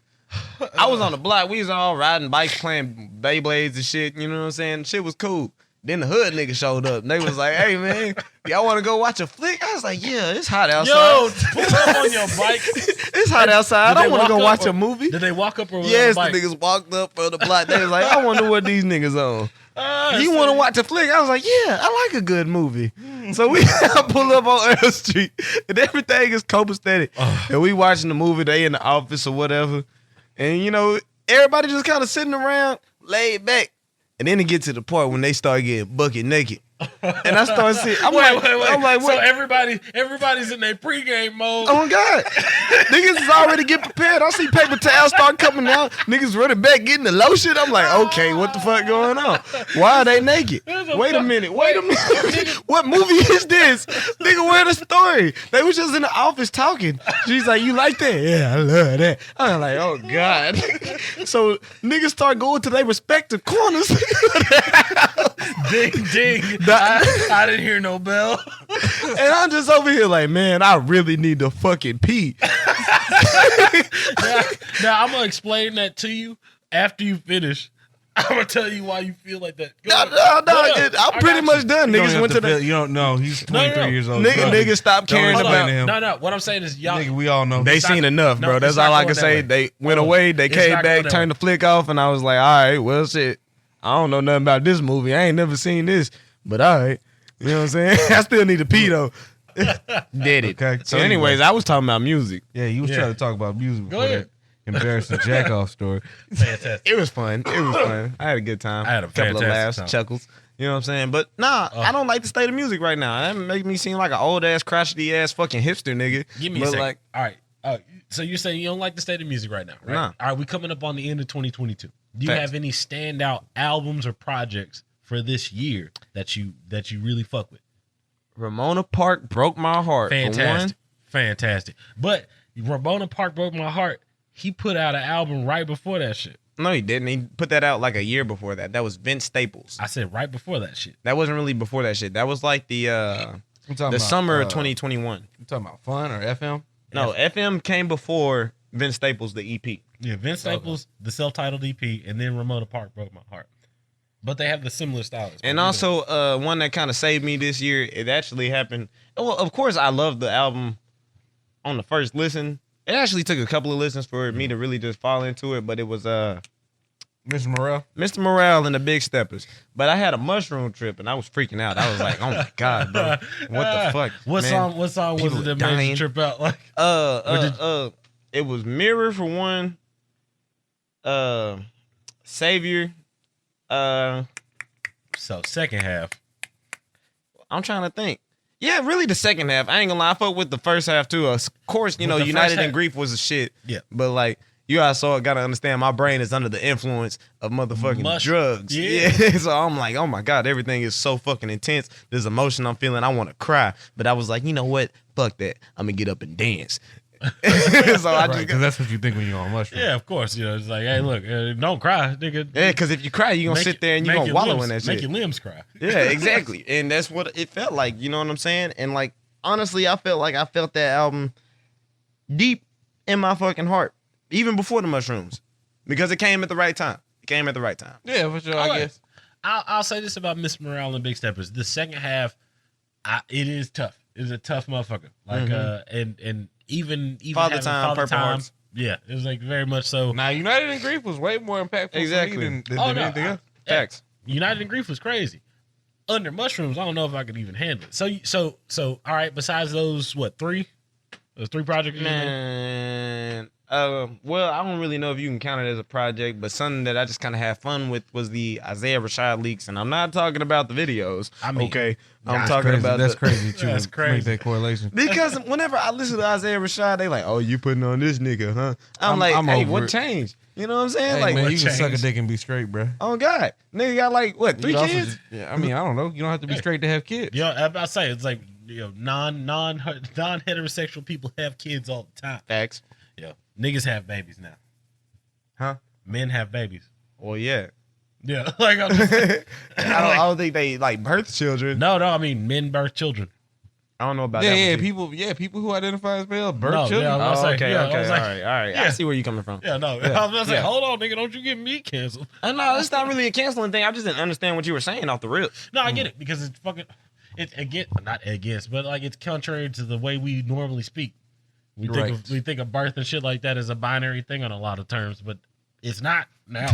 I was on the block. We was all riding bikes, playing Beyblades and shit. You know what I'm saying? Shit was cool. Then the hood nigga showed up. And they was like, hey, man, y'all want to go watch a flick? I was like, yeah, it's hot outside. Yo, pull up on your bike. It's hot outside. Did I they want to walk go up watch or- a movie. Did they walk up or was Yes, on the the bike? niggas walked up on the block. They was like, I wonder what these niggas on. You So- want to watch a flick? I was like, yeah, I like a good movie. So we pull up on Earl Street, and everything is copacetic. And we watching the movie. They in the office or whatever, and you know everybody just kind of sitting around, laid back. And then it gets to the part when they start getting bucket naked. And I start seeing, I'm like, So what? everybody's in their pregame mode. Oh my God. Niggas is already getting prepared. I see paper towels start coming out. Niggas running back getting the lotion. I'm like, okay, what the fuck going on? Why are they naked? Wait a minute. What movie is this? Nigga, where the story? They was just in the office talking. She's like, you like that? Yeah, I love that. I'm like, oh God. So niggas start going to their respective corners. Ding, ding. I didn't hear no bell. And I'm just over here like, man, I really need to fucking pee. Now, I'm going to explain that to you after you finish. I'm going to tell you why you feel like that. I'm pretty much done. Niggas went to the... You don't know. He's 23 years old. Niggas stop caring about him. No. What I'm saying is, y'all... Nigga, we all know. They seen enough, bro. That's all I can say. They went away. They came back, turned the flick off, and I was like, all right, well, shit. I don't know nothing about this movie. I ain't never seen this. But all right. You know what I'm saying? I still need to pee, though. Did it. Okay. So anyways, I was talking about music. Yeah, you was trying to talk about music before that embarrassing jack-off story. Fantastic. It was fun. I had a good time. I had a couple of laughs, time. chuckles. You know what I'm saying? But nah, I don't like the state of music right now. That make me seem like an old-ass, crotchety-ass fucking hipster nigga. Give me a second. All right. So you're saying you don't like the state of music right now, right? Nah. All right, we coming up on the end of 2022. Do you have any standout albums or projects for this year that you really fuck with? Ramona Park broke my heart. Fantastic. But Ramona Park broke my heart. He put out an album right before that shit. No, he didn't. He put that out like a year before that. That was Vince Staples. I said right before that shit. That wasn't really before that shit. That was like the summer of 2021. You talking about Fun or FM? No, FM came before Vince Staples, the EP. Yeah, Vince Staples, the self-titled EP, and then Ramona Park broke my heart. But they have the similar styles. And also, one that kind of saved me this year, it actually happened. Well, of course, I loved the album on the first listen. It actually took a couple of listens for me to really just fall into it, but it was Mr. Morale and the Big Steppers. But I had a mushroom trip, and I was freaking out. I was like, oh, my God, bro. What the fuck? What song was it that made you trip out? Like, it was Mirror for one. Savior. So second half. I'm trying to think. Yeah, really the second half. I ain't gonna lie, I fuck with the first half too. Of course, you know, United in Grief was a shit. Yeah. But like, you guys gotta understand my brain is under the influence of motherfucking drugs. Yeah. So I'm like, oh my God, everything is so fucking intense. This emotion I'm feeling, I wanna cry. But I was like, you know what? Fuck that. I'm gonna get up and dance. So because that's what you think when you're on mushrooms. Yeah, of course. You know, it's like, hey, look, don't cry, nigga. Yeah, because if you cry, you're gonna sit there and you're gonna wallow in that shit. Make your limbs cry. Yeah, exactly. And that's what it felt like. You know what I'm saying? And like, honestly, I felt that album deep in my fucking heart, even before the mushrooms, because it came at the right time. Yeah, for sure. I guess. I'll say this about Miss Morale and Big Steppers: the second half, it is tough. It's a tough motherfucker. Like, and even Father Time, Purple Hearts. Yeah, it was like very much so. Now, United in Grief was way more impactful exactly. for me than anything else. Facts. United in Grief was crazy. Under Mushrooms, I don't know if I could even handle it. So, all right. Besides those, three? Those three projects. Man, well, I don't really know if you can count it as a project, but something that I just kind of had fun with was the Isaiah Rashad leaks, and I'm not talking about the videos. I mean, okay, I'm talking about that's crazy. That's crazy. Make that correlation because whenever I listen to Isaiah Rashad, they like, oh, you putting on this nigga, huh? I'm like, hey, what changed? You know what I'm saying? Hey, like, man, you can suck a dick and be straight, bro. Oh God, nigga got like what 3 kids? Yeah, I mean, I don't know. You don't have to be straight to have kids. Yeah, I'm about to say it's like non-heterosexual people have kids all the time. Facts. Yeah, niggas have babies now. Huh? Men have babies. Well, yeah. Yeah, like I don't think they like birth children. No, I mean men birth children. I don't know about that. People who identify as male birth children. Yeah, okay, all right. Yeah. I see where you're coming from. Yeah, no. Yeah. I was gonna say, hold on, nigga, don't you get me canceled? No, it's not really a canceling thing. I just didn't understand what you were saying off the rip. No, I get it because it's fucking. It's not against, but like it's contrary to the way we normally speak. We think of birth and shit like that as a binary thing on a lot of terms, but it's not now.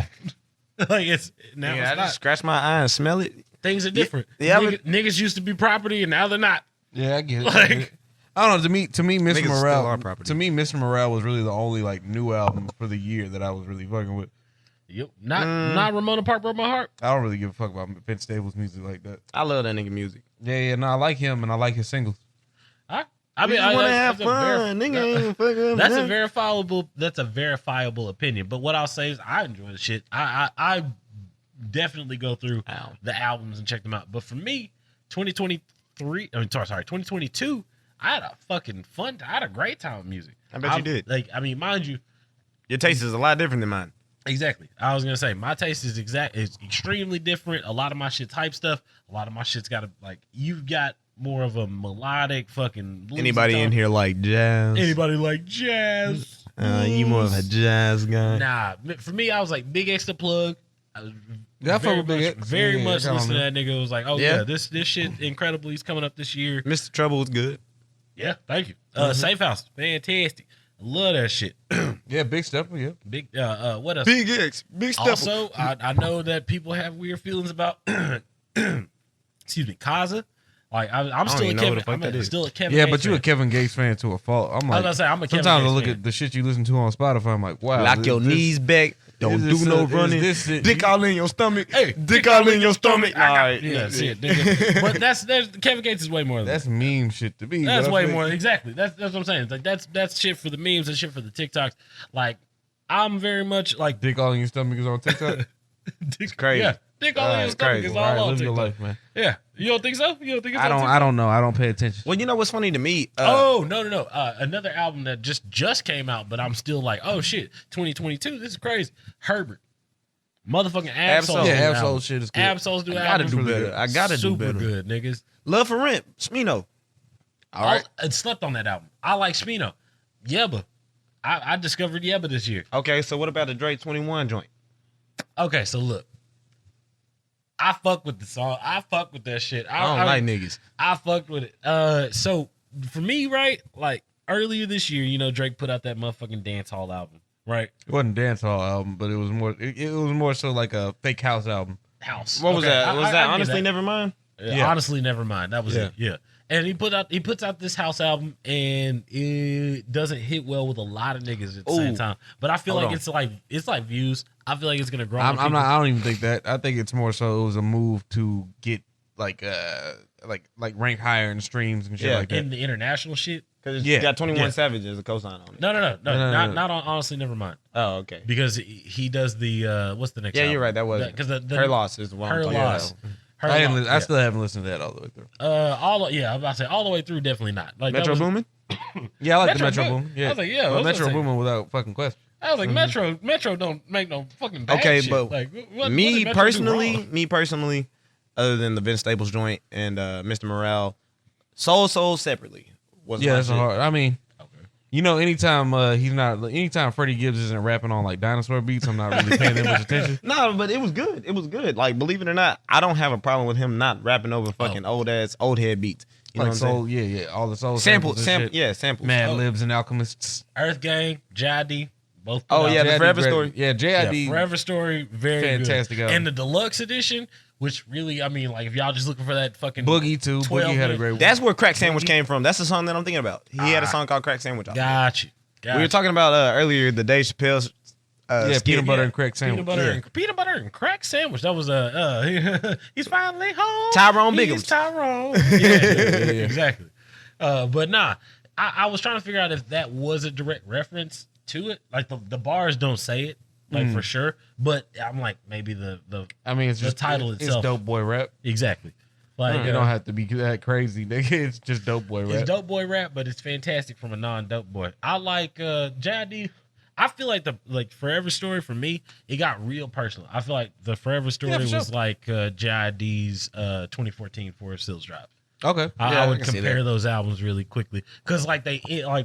Like it's now. Yeah, I just scratch my eye and smell it. Things are different. Yeah, niggas used to be property and now they're not. Yeah, I get it. Like, I don't know. To me, Mr. Morale. Property. To me, Mr. Morale was really the only like new album for the year that I was really fucking with. Yep. Not Ramona Park broke my heart. I don't really give a fuck about Vince Staples' music like that. I love that nigga music. Yeah. No, I like him and I like his singles. I mean, I want to have fun. That's a verifiable opinion. But what I'll say is, I enjoy the shit. I definitely go through the albums and check them out. But for me, 2022, I had a fucking fun. I had a great time with music. I bet you did. Like, I mean, mind you, your taste is a lot different than mine. Exactly. I was gonna say my taste is extremely different. A lot of my shit's hype stuff. A lot of my shit's got you've got more of a melodic fucking. Anybody in here like jazz? Anybody like jazz? You more of a jazz guy? Nah, for me, I was like Big X the Plug. I was very much listening to that nigga. It was like, oh yeah, this shit incredible. He's coming up this year. Mr. Trouble was good. Yeah, thank you. Safe House, fantastic. I love that shit. Yeah, Big Stepper. Yeah, big. What else? Big X, Big Stepper. Also, I know that people have weird feelings about. Excuse me, Kaza. Like I'm still a Kevin. I'm still a Kevin. Yeah, Gates but you fan. a Kevin Gates fan to a fault. I'm like, I was gonna say I'm a Kevin sometimes Gates I look fan. at the shit you listen to on Spotify. I'm like, wow, Lock your knees back. Don't do no running. Dick all in your stomach. Hey, dick all in your stomach. All right, yeah, shit. Nigga. But that's Kevin Gates is way more. Than that's meme shit to me. That's way more. Exactly. That's what I'm saying. It's like that's shit for the memes and shit for the TikToks. Like I'm very much like dick all in your stomach is on TikTok. It's crazy. Yeah, dick all in your stomach is all on live TikTok. your life, man. Yeah, you don't think so? You don't think it's I don't know. I don't pay attention. Well, you know what's funny to me? No. Another album that just came out, but I'm still like, oh shit, 2022. This is crazy. Herbert. Motherfucking Absol. Yeah, Absol shit is good. Absol's new I gotta album. do better. I gotta do better. Super good, niggas. Love for Rent, Smino. All right. I slept on that album. I like Smino. Yebba. I discovered Yebba this year. Okay, so what about the Drake 21 joint? Okay, so look. I fuck with the song. I fuck with that shit. I don't like niggas. I fucked with it. So for me, right, like earlier this year, you know, Drake put out that motherfucking dance hall album, right? It wasn't a dance hall album, but it was more. It was more so like a fake house album. House. What was that? Was that Honestly Nevermind? Yeah. Honestly Nevermind. That was it. Yeah. And he puts out this house album, and it doesn't hit well with a lot of niggas at the same time. But I feel like it's like views. I feel like it's gonna grow. I don't even think that. I think it's more so it was a move to get like rank higher in streams and shit like that. In the international shit. Because it's got 21 Savage as a cosign on it. No. Not on Honestly Nevermind. Oh, okay. Because he does the what's the next? album? You're right. That was because Her Loss is one. Her Loss. I still haven't listened to that all the way through. I'm about to say all the way through. Definitely not. Like Metro Boomin. Yeah, I like the Metro Boomin. Yeah, I was like, yeah, Metro Boomin without fucking question. I was like, Metro don't make no fucking bad shit. But like, me personally, other than the Vince Staples joint and Mr. Morale, Soul separately was that's hard. I mean, you know, anytime Freddie Gibbs isn't rapping on like dinosaur beats, I'm not really paying that much attention. No, but it was good. It was good. Like, believe it or not, I don't have a problem with him not rapping over fucking old head beats. You know what I'm saying? All the soul samples. Samples. Mad Libs and Alchemists. Earth Gang, JID, both. The Forever Story. Yeah, JID. Forever Story, very fantastic good. album. And the deluxe edition, which really, I mean, like if y'all just looking for that fucking Boogie too. Boogie had a great one. That's where Crack Sandwich came from. That's the song that I'm thinking about. He had a song called Crack Sandwich. Got you. We were talking about earlier the Dave Chappelle's peanut butter and crack sandwich. Peanut butter and crack sandwich. That was he's finally home. Tyrone Biggums. Tyrone. Yeah, exactly. But nah, I was trying to figure out if that was a direct reference to it. Like the bars don't say it, like for sure. But I'm like maybe the it's just title itself. It's Dope Boy Rap. Exactly. Like you don't have to be that crazy, nigga. It's just Dope Boy Rap. It's Dope Boy Rap, but it's fantastic from a non-dope boy. I like JID. I feel like the Forever Story for me, it got real personal. I feel like the Forever Story was like JID's 2014 Forest Hills Drive. Okay, I would compare those albums really quickly because like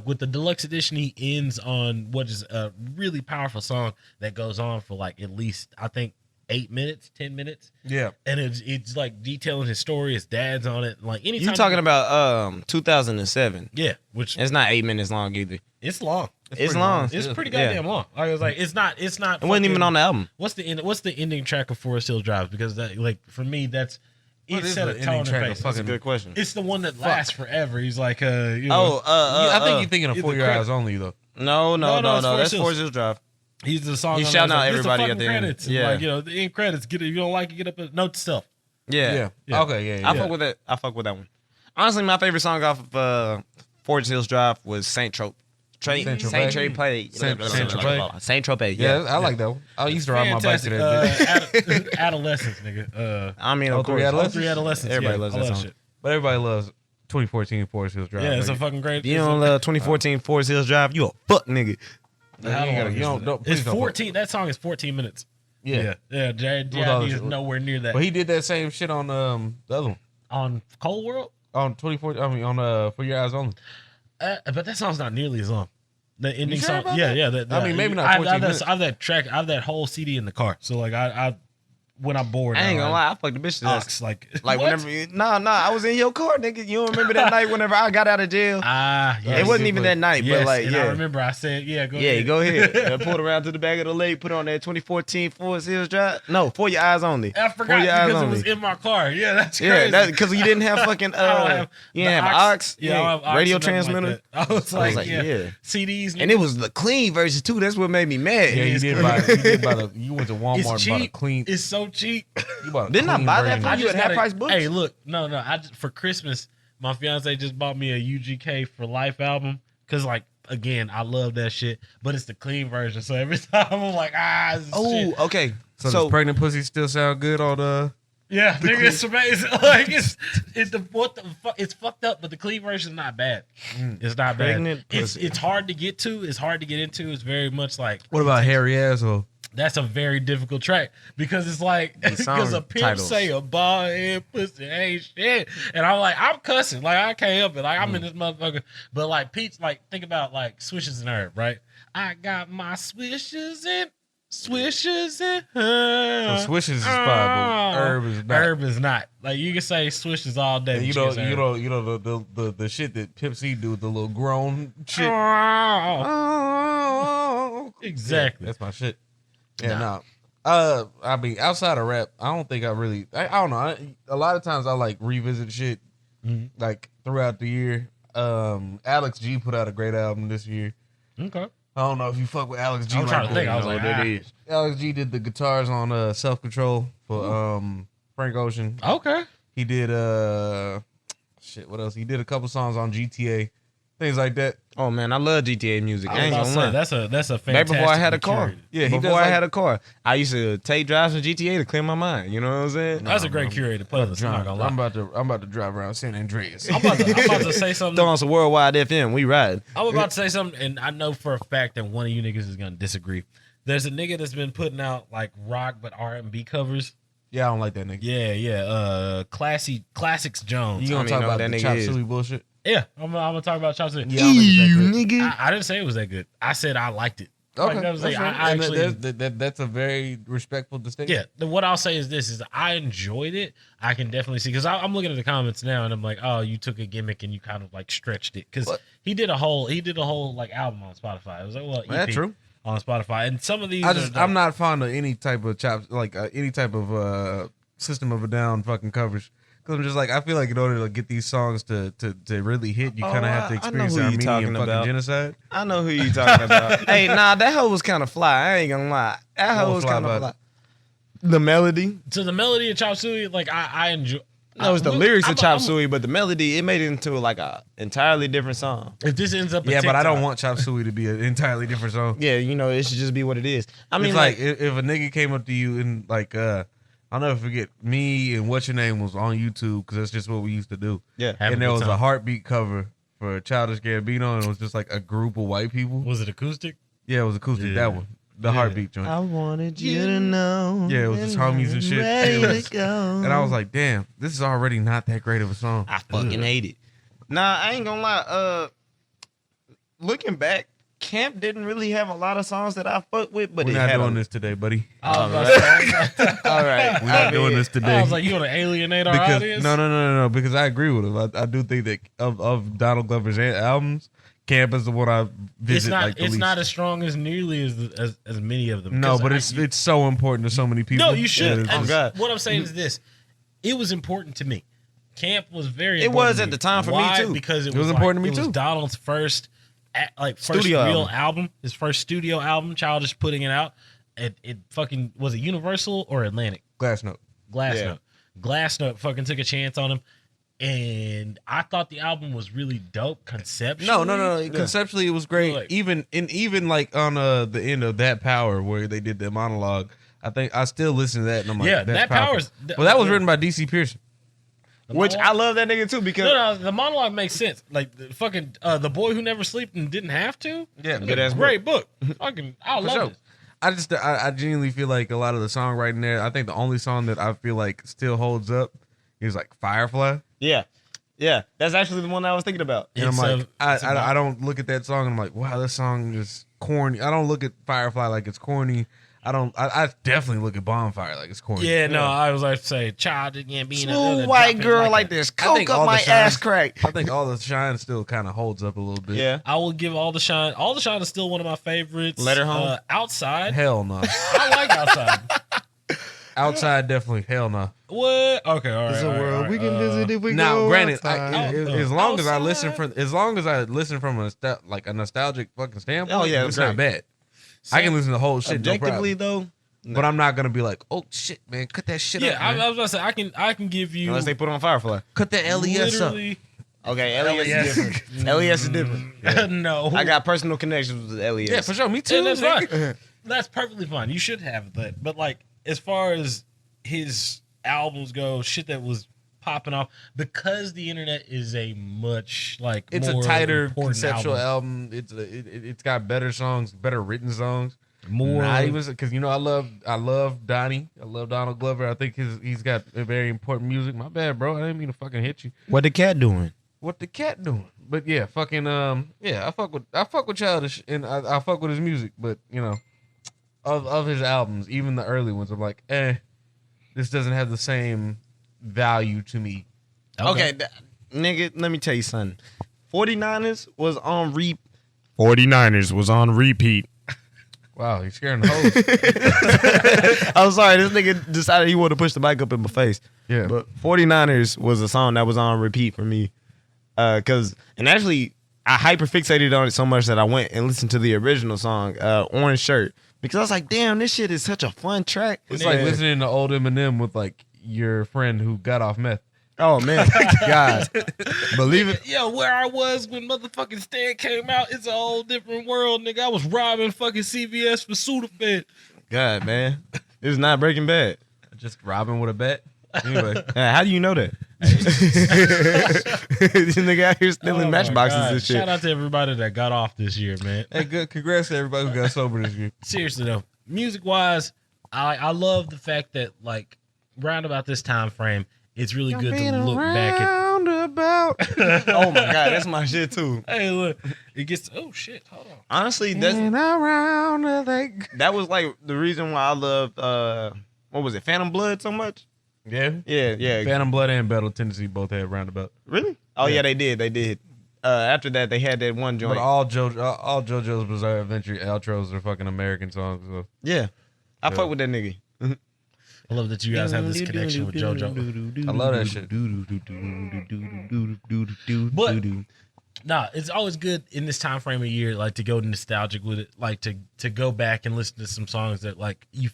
with the deluxe edition, he ends on what is a really powerful song that goes on for like at least I think 8 minutes, 10 minutes. Yeah, and it's like detailing his story. His dad's on it. Like anytime you talking about 2007. Yeah, which it's not 8 minutes long either. It's long. It's long. It's pretty goddamn long. I was like, it's not. It wasn't even on the album. What's the ending track of Forest Hills Drive? Because that, like, for me, that's it set a tone. That's a good question. It's the one that lasts forever. He's like, I think you're thinking of For Your Eyes Only though. No. That's Forest Hills Drive. He's the song. He's on shouting there. out This is the everybody at fucking the end. credits. Yeah. Like, you know, the end credits. Get it. If you don't like it, get up and note to self. Yeah. Yeah. Okay, yeah. I fuck with that. I fuck with that one. Honestly, my favorite song off of Forest Hills Drive was Saint Tropez. Saint Tropez. Saint Tropez. Yeah, I like that one. I used to ride my bike to that bitch. Adolescence, nigga. I mean, Oh, of three course. Adolescents? Three Adolescents. Everybody yeah, loves I that love song. shit. But everybody loves 2014 Forest Hills Drive. Yeah, it's a nigga. fucking great. You don't love 2014 Forest Hills Drive? You a fuck nigga. How long is it? don't- It's please don't 14. That song is 14 minutes. Yeah. Yeah. JID is nowhere near that. But he did that same shit on the other one. On Cold World, On 2014, I mean, on For Your Eyes Only. but that song's not nearly as long. The ending sure song, about yeah. that? I mean, maybe not I 14 have minutes. I have that track. I have that whole CD in the car. So like, I when I'm bored, I ain't gonna lie, I fucked the bitch to that. Ox, like Like what? whenever I was in your car, nigga. You don't remember that night whenever I got out of jail? Yeah, It wasn't even that night, yes, but like, and yeah. I remember I said, go Yeah, ahead. go ahead. I pulled around to the back of the lake, put on that 2014 Forest Hills Drive. No, For Your Eyes Only. I For forgot Your Eyes because it Only. was in my car. Yeah, that's crazy. Yeah, that because you didn't have fucking I don't have you didn't the have aux, Yeah, I don't have aux radio or nothing like transmitter. that. I was like, yeah. yeah. CDs. And it was the clean version too. That's what made me mad. Yeah, It's you went to Walmart It's and bought a cheap. clean. It's so cheap. You bought a Didn't I clean buy that version. for you at half price books? Hey, look, no, for Christmas, my fiance just bought me a UGK for Life album because, like, again, I love that shit, but it's the clean version. So every time I'm like, this is Oh, shit. okay. So does pregnant pussy still sound good on the? Yeah, nigga, it's amazing. Like it's fucked up, but the clean version is not bad. It's not bad. Pregnant pussy. It's hard to get to. It's hard to get into. It's very much like What about hairy asshole? that's a very difficult track because it's like because song a pimp titles. say a bald head pussy ain't shit, and I'm like I'm cussing like I can't help it like I'm in this motherfucker, but like Pete's like think about like swishes and herb, right? I got my swishes and So swishes is fine, but herb is not. Herb is not. Like you can say swishes all day. And but you can't know say the shit that Pimp C do with the little grown shit. herb. Exactly. That's my shit. Yeah, no. I mean, outside of rap, I don't think I don't know. A lot of times I like revisit shit like throughout the year. Alex G put out a great album this year. Okay. I don't know if you fuck with Alex G. I'm trying to think. I was know like, what that is. Alex G did the guitars on Self Control for Frank Ocean. Okay. He did shit, what else? He did a couple songs on GTA, things like that. Oh man, I love GTA music. I ain't gonna lie. That's a Back fantastic. before I had a car. Yeah, he before does I like- had a car, I used to take drives in GTA to clear my mind. You know what I'm saying? That's a great curated playlist. I'm not gonna lie. I'm about to drive around San Andreas. I'm about to say something. Throw on some worldwide FM. We ride. I'm about to say something, and I know for a fact that one of you niggas is gonna disagree. There's a nigga that's been putting out like rock but R&B covers. Yeah, I don't like that nigga. Yeah. Classics Jones. You I gonna don't talk even know about what the that chop nigga is. suey bullshit? Yeah, I'm gonna talk about Chop Suey. Yeah, I don't think it's that good. nigga. I didn't say it was that good. I said I liked it. Okay, Like, that was that's like, right. I And actually, that's a very respectful distinction. yeah. What I'll say is this: is I enjoyed it. I can definitely see because I'm looking at the comments now, and I'm like, oh, you took a gimmick and you kind of like stretched it because What? he did a whole like album on Spotify. It was like, well, EP That's true. on Spotify, and some of these, I'm not fond of any type of any type of System of a Down fucking coverage. Because I'm just like, I feel like in order to get these songs to really hit, you kind of have to I know experience who you Armenian talking fucking about. genocide. I know who you talking about. Hey, nah, that hoe was kind of fly. I ain't gonna lie. That hoe What was fly kind of about fly. The melody. So the melody of Chop Suey, like I enjoy. No, it's the lyrics of Chop I'm- Suey, but the melody, it made it into like a entirely different song. If this ends up, a Yeah, but I don't TikTok- want Chop Suey to be an entirely different song. Yeah, you know, it should just be what it is. I mean, It's like if a nigga came up to you and like I'll never forget me and What's Your Name was on YouTube because that's just what we used to do. yeah. Have a And there good was time. a Heartbeat cover for Childish Gambino, and it was just like a group of white people. Was it acoustic? Yeah, it was acoustic. Yeah. That one, the Heartbeat joint. I wanted you to know. Yeah, it was just homies and shit. Ready It was- to go. And I was like, damn, this is already not that great of a song. I fucking hate it. Nah, I ain't gonna lie. Looking back, Camp didn't really have a lot of songs that I fuck with, but We're it not had doing a, this today, buddy. I was about to say- All right, We're not doing this today. I was like, you want to alienate our because audience? no, because I agree with him. I do think that of Donald Glover's albums, Camp is the one I visit It's not. like the It's least. not as strong as nearly as many of them. No, 'Cause but I- it's so important to so many people. no. You should. Yeah, it's- And God. What I'm saying is this: it was important to me. Camp was very. It important was to at the time for me, Why? too. Because it was was important to me, it was too. Donald's first like first Studio real album, his first studio album, Childish putting it out. It fucking was it Universal or Atlantic? Glass Note. Glass Note fucking took a chance on him. And I thought the album was really dope conceptually. No. Yeah. Conceptually, it was great. Like, even like on the end of That Power where they did the monologue, I think I still listen to that. And I'm like, yeah, that's That powerful. Power's. Well, that was written by DC Pearson. Which I love that nigga too because No, the monologue makes sense. Like the fucking The Boy Who Never Slept and Didn't Have to. Yeah, good ass Great book. Fucking, I love sure. it. I genuinely feel like a lot of the songwriting there. I think the only song that I feel like still holds up is like Firefly. yeah, that's actually the one I was thinking about. And I'm like, I don't look at that song and I'm like, wow, this song is corny. I don't look at Firefly like it's corny. I definitely look at Bonfire like it's corny. Yeah, no, I was like to say, child again being Smooth white girl like this, coke up my ass crack. I think All the Shine still kind of holds up a little bit. Yeah, I will give All the Shine. All the Shine is still one of my favorites. Let Her Home. Outside. Hell no. I like Outside. Outside definitely. Hell no. What? Okay, all right. it's a world we can visit if we Now, go granted, outside. as long as I listen from a nostalgic fucking standpoint, Oh, yeah, it's great. not bad. I can listen to the whole shit. Objectively no though, but I'm not gonna be like, oh shit, man, cut that shit Yeah, up. I Man. was about to say I can give you unless they put on Firefly. Cut that LES up. literally Okay, LES is different. LES is different. no. I got personal connections with LES. Yeah, for sure. Me And too. that's fine. That's perfectly fine. You should have that. But like as far as his albums go, shit that was popping off because the internet is a much like It's more a tighter important conceptual album. It's got better songs, better written songs. More Nah, he was because I love Donnie. I love Donald Glover. I think he's got a very important music. My bad, bro. I didn't mean to fucking hit you. What the cat doing? What the cat doing? But yeah, fucking yeah. I fuck with Childish and I fuck with his music. But of his albums, even the early ones, I'm like, this doesn't have the same value to me. Okay, nigga, let me tell you something. 49ers was on 49ers was on repeat. Wow, you're scaring the hoes. I'm sorry, this nigga decided he wanted to push the mic up in my face. Yeah. But 49ers was a song that was on repeat for me. And actually, I hyperfixated on it so much that I went and listened to the original song, Orange Shirt. Because I was like, damn, this shit is such a fun track. It's like listening to old Eminem with like your friend who got off meth. Oh, man. God. Believe it. Yo, where I was when motherfucking Stan came out, it's a whole different world, nigga. I was robbing fucking CVS for Sudafed. God, man. It's not Breaking Bad. Just robbing with a bat. Anyway. How do you know that? This nigga out here stealing matchboxes and shit. Shout out to everybody that got off this year, man. Hey, good. Congrats to everybody who got sober this year. Seriously though, music wise, I love the fact that like round about this time frame, it's really good to look back at. About. Oh my God, that's my shit too. Hey, look, it gets. Oh shit, hold on. Honestly, that was like the reason why I loved what was it, Phantom Blood so much. Yeah. Yeah. Phantom Blood and Battle Tennessee both had roundabout. Really? Oh yeah, they did. After that, they had that one joint. But all JoJo's Bizarre Adventure outros are fucking American songs. So. Yeah, I fuck with that nigga. I love that you guys have this connection with JoJo. I love that shit. But nah, it's always good in this time frame of year, like to go nostalgic with it, like to go back and listen to some songs that like you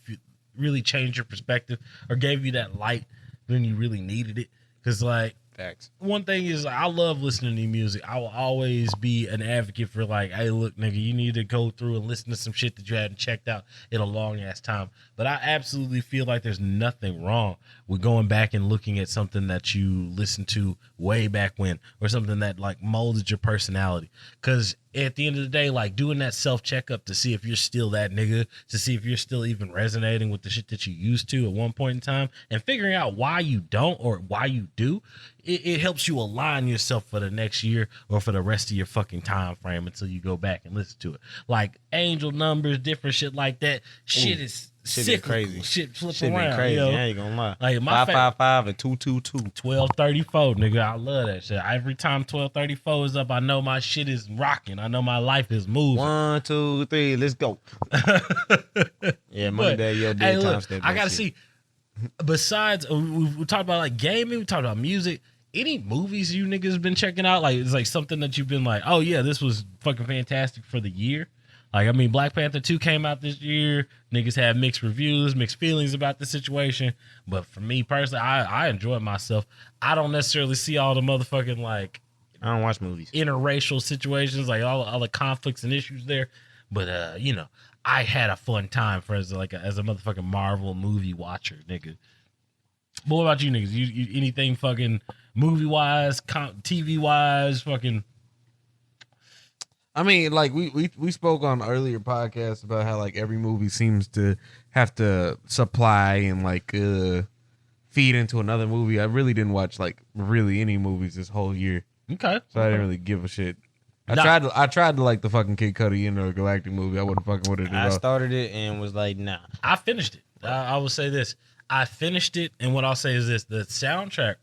really changed your perspective or gave you that light when you really needed it. Because like Facts. one thing is I love listening to music. I will always be an advocate for like, hey, look, nigga, you need to go through and listen to some shit that you hadn't checked out in a long ass time. But I absolutely feel like there's nothing wrong with going back and looking at something that you listened to way back when or something that like molded your personality. Because at the end of the day, like doing that self checkup to see if you're still that nigga, to see if you're still even resonating with the shit that you used to at one point in time, and figuring out why you don't or why you do, it helps you align yourself for the next year or for the rest of your fucking time frame until you go back and listen to it. Like angel numbers, different shit like that. Shit is Shit be crazy. Shit flip Shit around. be crazy. Yo. I ain't gonna lie. Like my 555 and 222. 1234, nigga. I love that shit. Every time 1234 is up, I know my shit is rocking. I know my life is moving. 1, 2, 3, let's go. Yeah, Money Day, yo, hey, look, I gotta see. Besides, we talked about like gaming, we talked about music. any movies you niggas been checking out? Like, it's like something that you've been like, oh yeah, this was fucking fantastic for the year. Like, I mean, Black Panther 2 came out this year. Niggas had mixed reviews, mixed feelings about the situation. But for me personally, I enjoyed myself. I don't necessarily see all the motherfucking, like, I don't watch movies. Interracial situations, like all the conflicts and issues there. But, you know, I had a fun time as a motherfucking Marvel movie watcher, nigga. But what about you niggas? You anything fucking movie-wise, TV-wise, fucking... I mean, like we spoke on earlier podcasts about how like every movie seems to have to supply and like feed into another movie. I really didn't watch like really any movies this whole year. Okay. So I didn't really give a shit. I tried to like the fucking Kid Cudi Intergalactic movie. I wouldn't fucking with it at I all. started it and was like, nah. I finished it. I will say this. I finished it, and what I'll say is this. The soundtrack,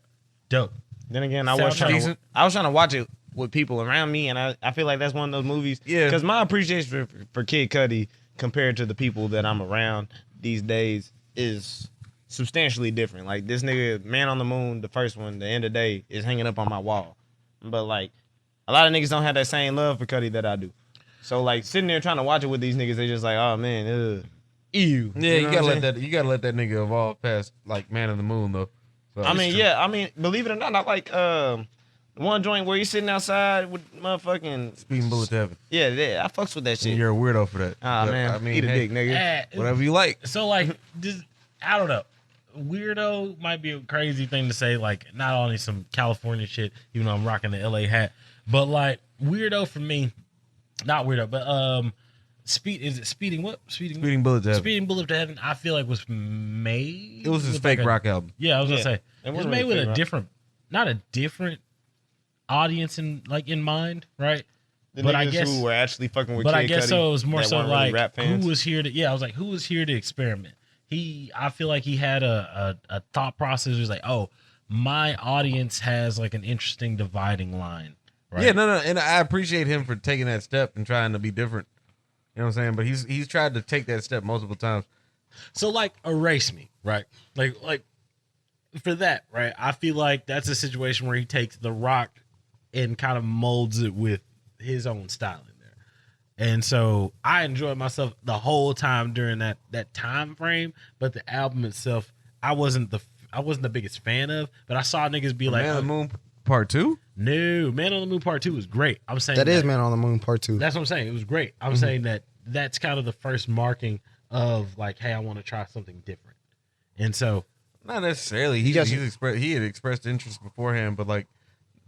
dope. Then again, I was trying to watch it with people around me, and I feel like that's one of those movies. Yeah. Because my appreciation for Kid Cudi compared to the people that I'm around these days is substantially different. Like, this nigga, Man on the Moon, the first one, the end of the day, is hanging up on my wall. But, like, a lot of niggas don't have that same love for Cudi that I do. So, like, sitting there trying to watch it with these niggas, they just like, oh, man, ew. Yeah, you gotta let that nigga evolve past like Man on the Moon though. So I mean, believe it or not, I like one joint where he's sitting outside with motherfucking Speeding Bullet to Heaven. Yeah, I fucks with that shit. And you're a weirdo for that. Ah, man, I mean, eat a hey, dick, nigga. whatever you like. So, like, I don't know. Weirdo might be a crazy thing to say. Like, not only some California shit, even though I'm rocking the LA hat, but like weirdo for me, not weirdo, but Speeding Bullet to Heaven. Speeding Bullet to Heaven, I feel like was made. It was his fake rock album. Yeah, I was gonna say it was made with a rock. different, not a different audience in mind, right? But I guess who were actually fucking with but Kid I guess Cudi so. It was more that so weren't really like rap fans. who was here to. Yeah, I was like, who was here to experiment? I feel like he had a thought process. It was like, oh, my audience has like an interesting dividing line. Right? Yeah, no, and I appreciate him for taking that step and trying to be different. You know what I'm saying? But he's tried to take that step multiple times. So like Erase Me, right? Like for that, right? I feel like that's a situation where he takes The Rock and kind of molds it with his own style in there. And so I enjoyed myself the whole time during that time frame, but the album itself, I wasn't the biggest fan of, but I saw niggas be like, Man on the Moon Part 2? No, Man on the Moon Part 2 was great. I'm saying that is Man on the Moon Part 2. That's what I'm saying. It was great. I'm saying that's kind of the first marking of like, hey, I want to try something different. And so, Not necessarily. He had expressed interest beforehand, but like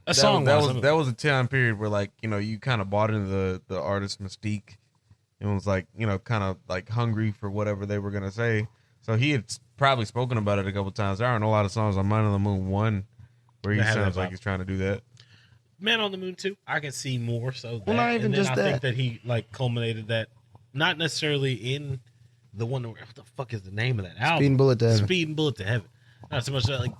that was a time period where like, you know, you kind of bought into the artist mystique and was like, you know, kind of like hungry for whatever they were gonna say. So he had probably spoken about it a couple times. There aren't a lot of songs on Man on the Moon 1 where he sounds like he's trying to do that. Man on the Moon 2, I can see more so. Well, not even just I that. think that he like culminated that, not necessarily in the one. What the fuck is the name of that album? Speeding Bullet to Heaven. Speeding Bullet to Heaven. Not so much that like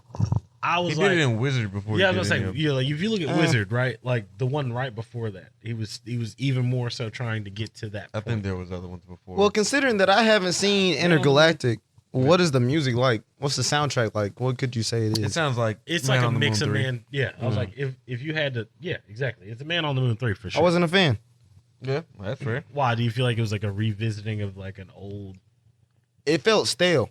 I was He like, did it in Wizard before. yeah, I he was did gonna it say, in yeah, like if you look at Wizard, right, like the one right before that, he was even more so trying to get to that. I think there was other ones before. Well, considering that I haven't seen Intergalactic, what is the music like? What's the soundtrack like? What could you say it it is? sounds like It's Man like a on the mix Moon of 3. Man. Yeah, I was like, if you had to, yeah, exactly. It's a Man on the Moon 3 for sure. I wasn't a fan. Yeah, that's fair. Why do you feel like it was like a revisiting of like an old? It felt stale.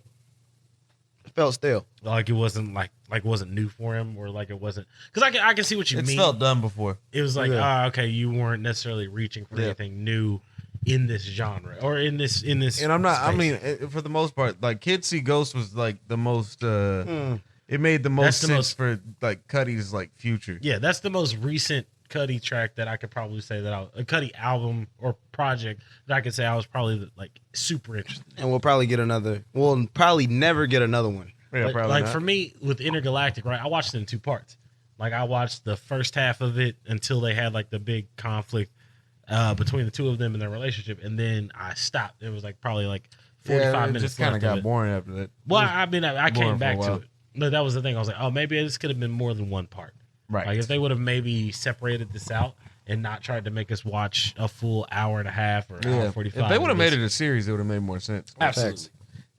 Like it wasn't like wasn't new for him, or like it wasn't, because I can see what you It's mean. felt done before. It was like, Yeah. okay, you weren't necessarily reaching for anything new in this genre or in this. And I'm not. I space. mean, for the most part, like Kids See Ghosts was like the most. It made the most That's the sense most- for like Cudi's like future. Yeah, that's the most recent Cudi track that I could probably say that a Cudi album or project that I could say I was probably like super interested in. And we'll probably get another. We'll probably never get another one. Yeah, Like, probably not. for me with Intergalactic, right? I watched it in two parts. Like I watched the first half of it until they had like the big conflict between the two of them in their relationship, and then I stopped. It was like probably like 45 yeah, it minutes. just kind of left got it. boring after that. Well, I mean, I boring came for back a to while. it, but that was the thing. I was like, oh, maybe this could have been more than one part. Right. Like if they would have maybe separated this out and not tried to make us watch a full hour and a half or hour 45. If they would have of made this. it a series, it would have made more sense. Absolutely.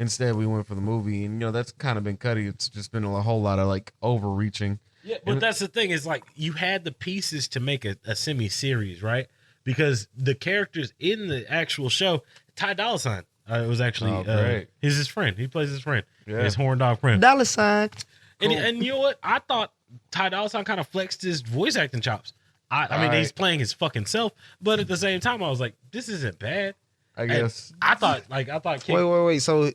Instead, we went for the movie, and you know that's kind of been Cudi. It's just been a whole lot of like overreaching. Yeah, but that's the thing is like you had the pieces to make a semi-series, right? Because the characters in the actual show, Ty Dolla $ign, it was actually great. he's his friend. He plays his friend, Yeah. his horn dog friend. Dollar sign. And you know what? I thought Ty Dolla $ign kind of flexed his voice acting chops. I mean, he's playing his fucking self, but at the same time, I was like, this isn't bad. I guess. I thought Wait. So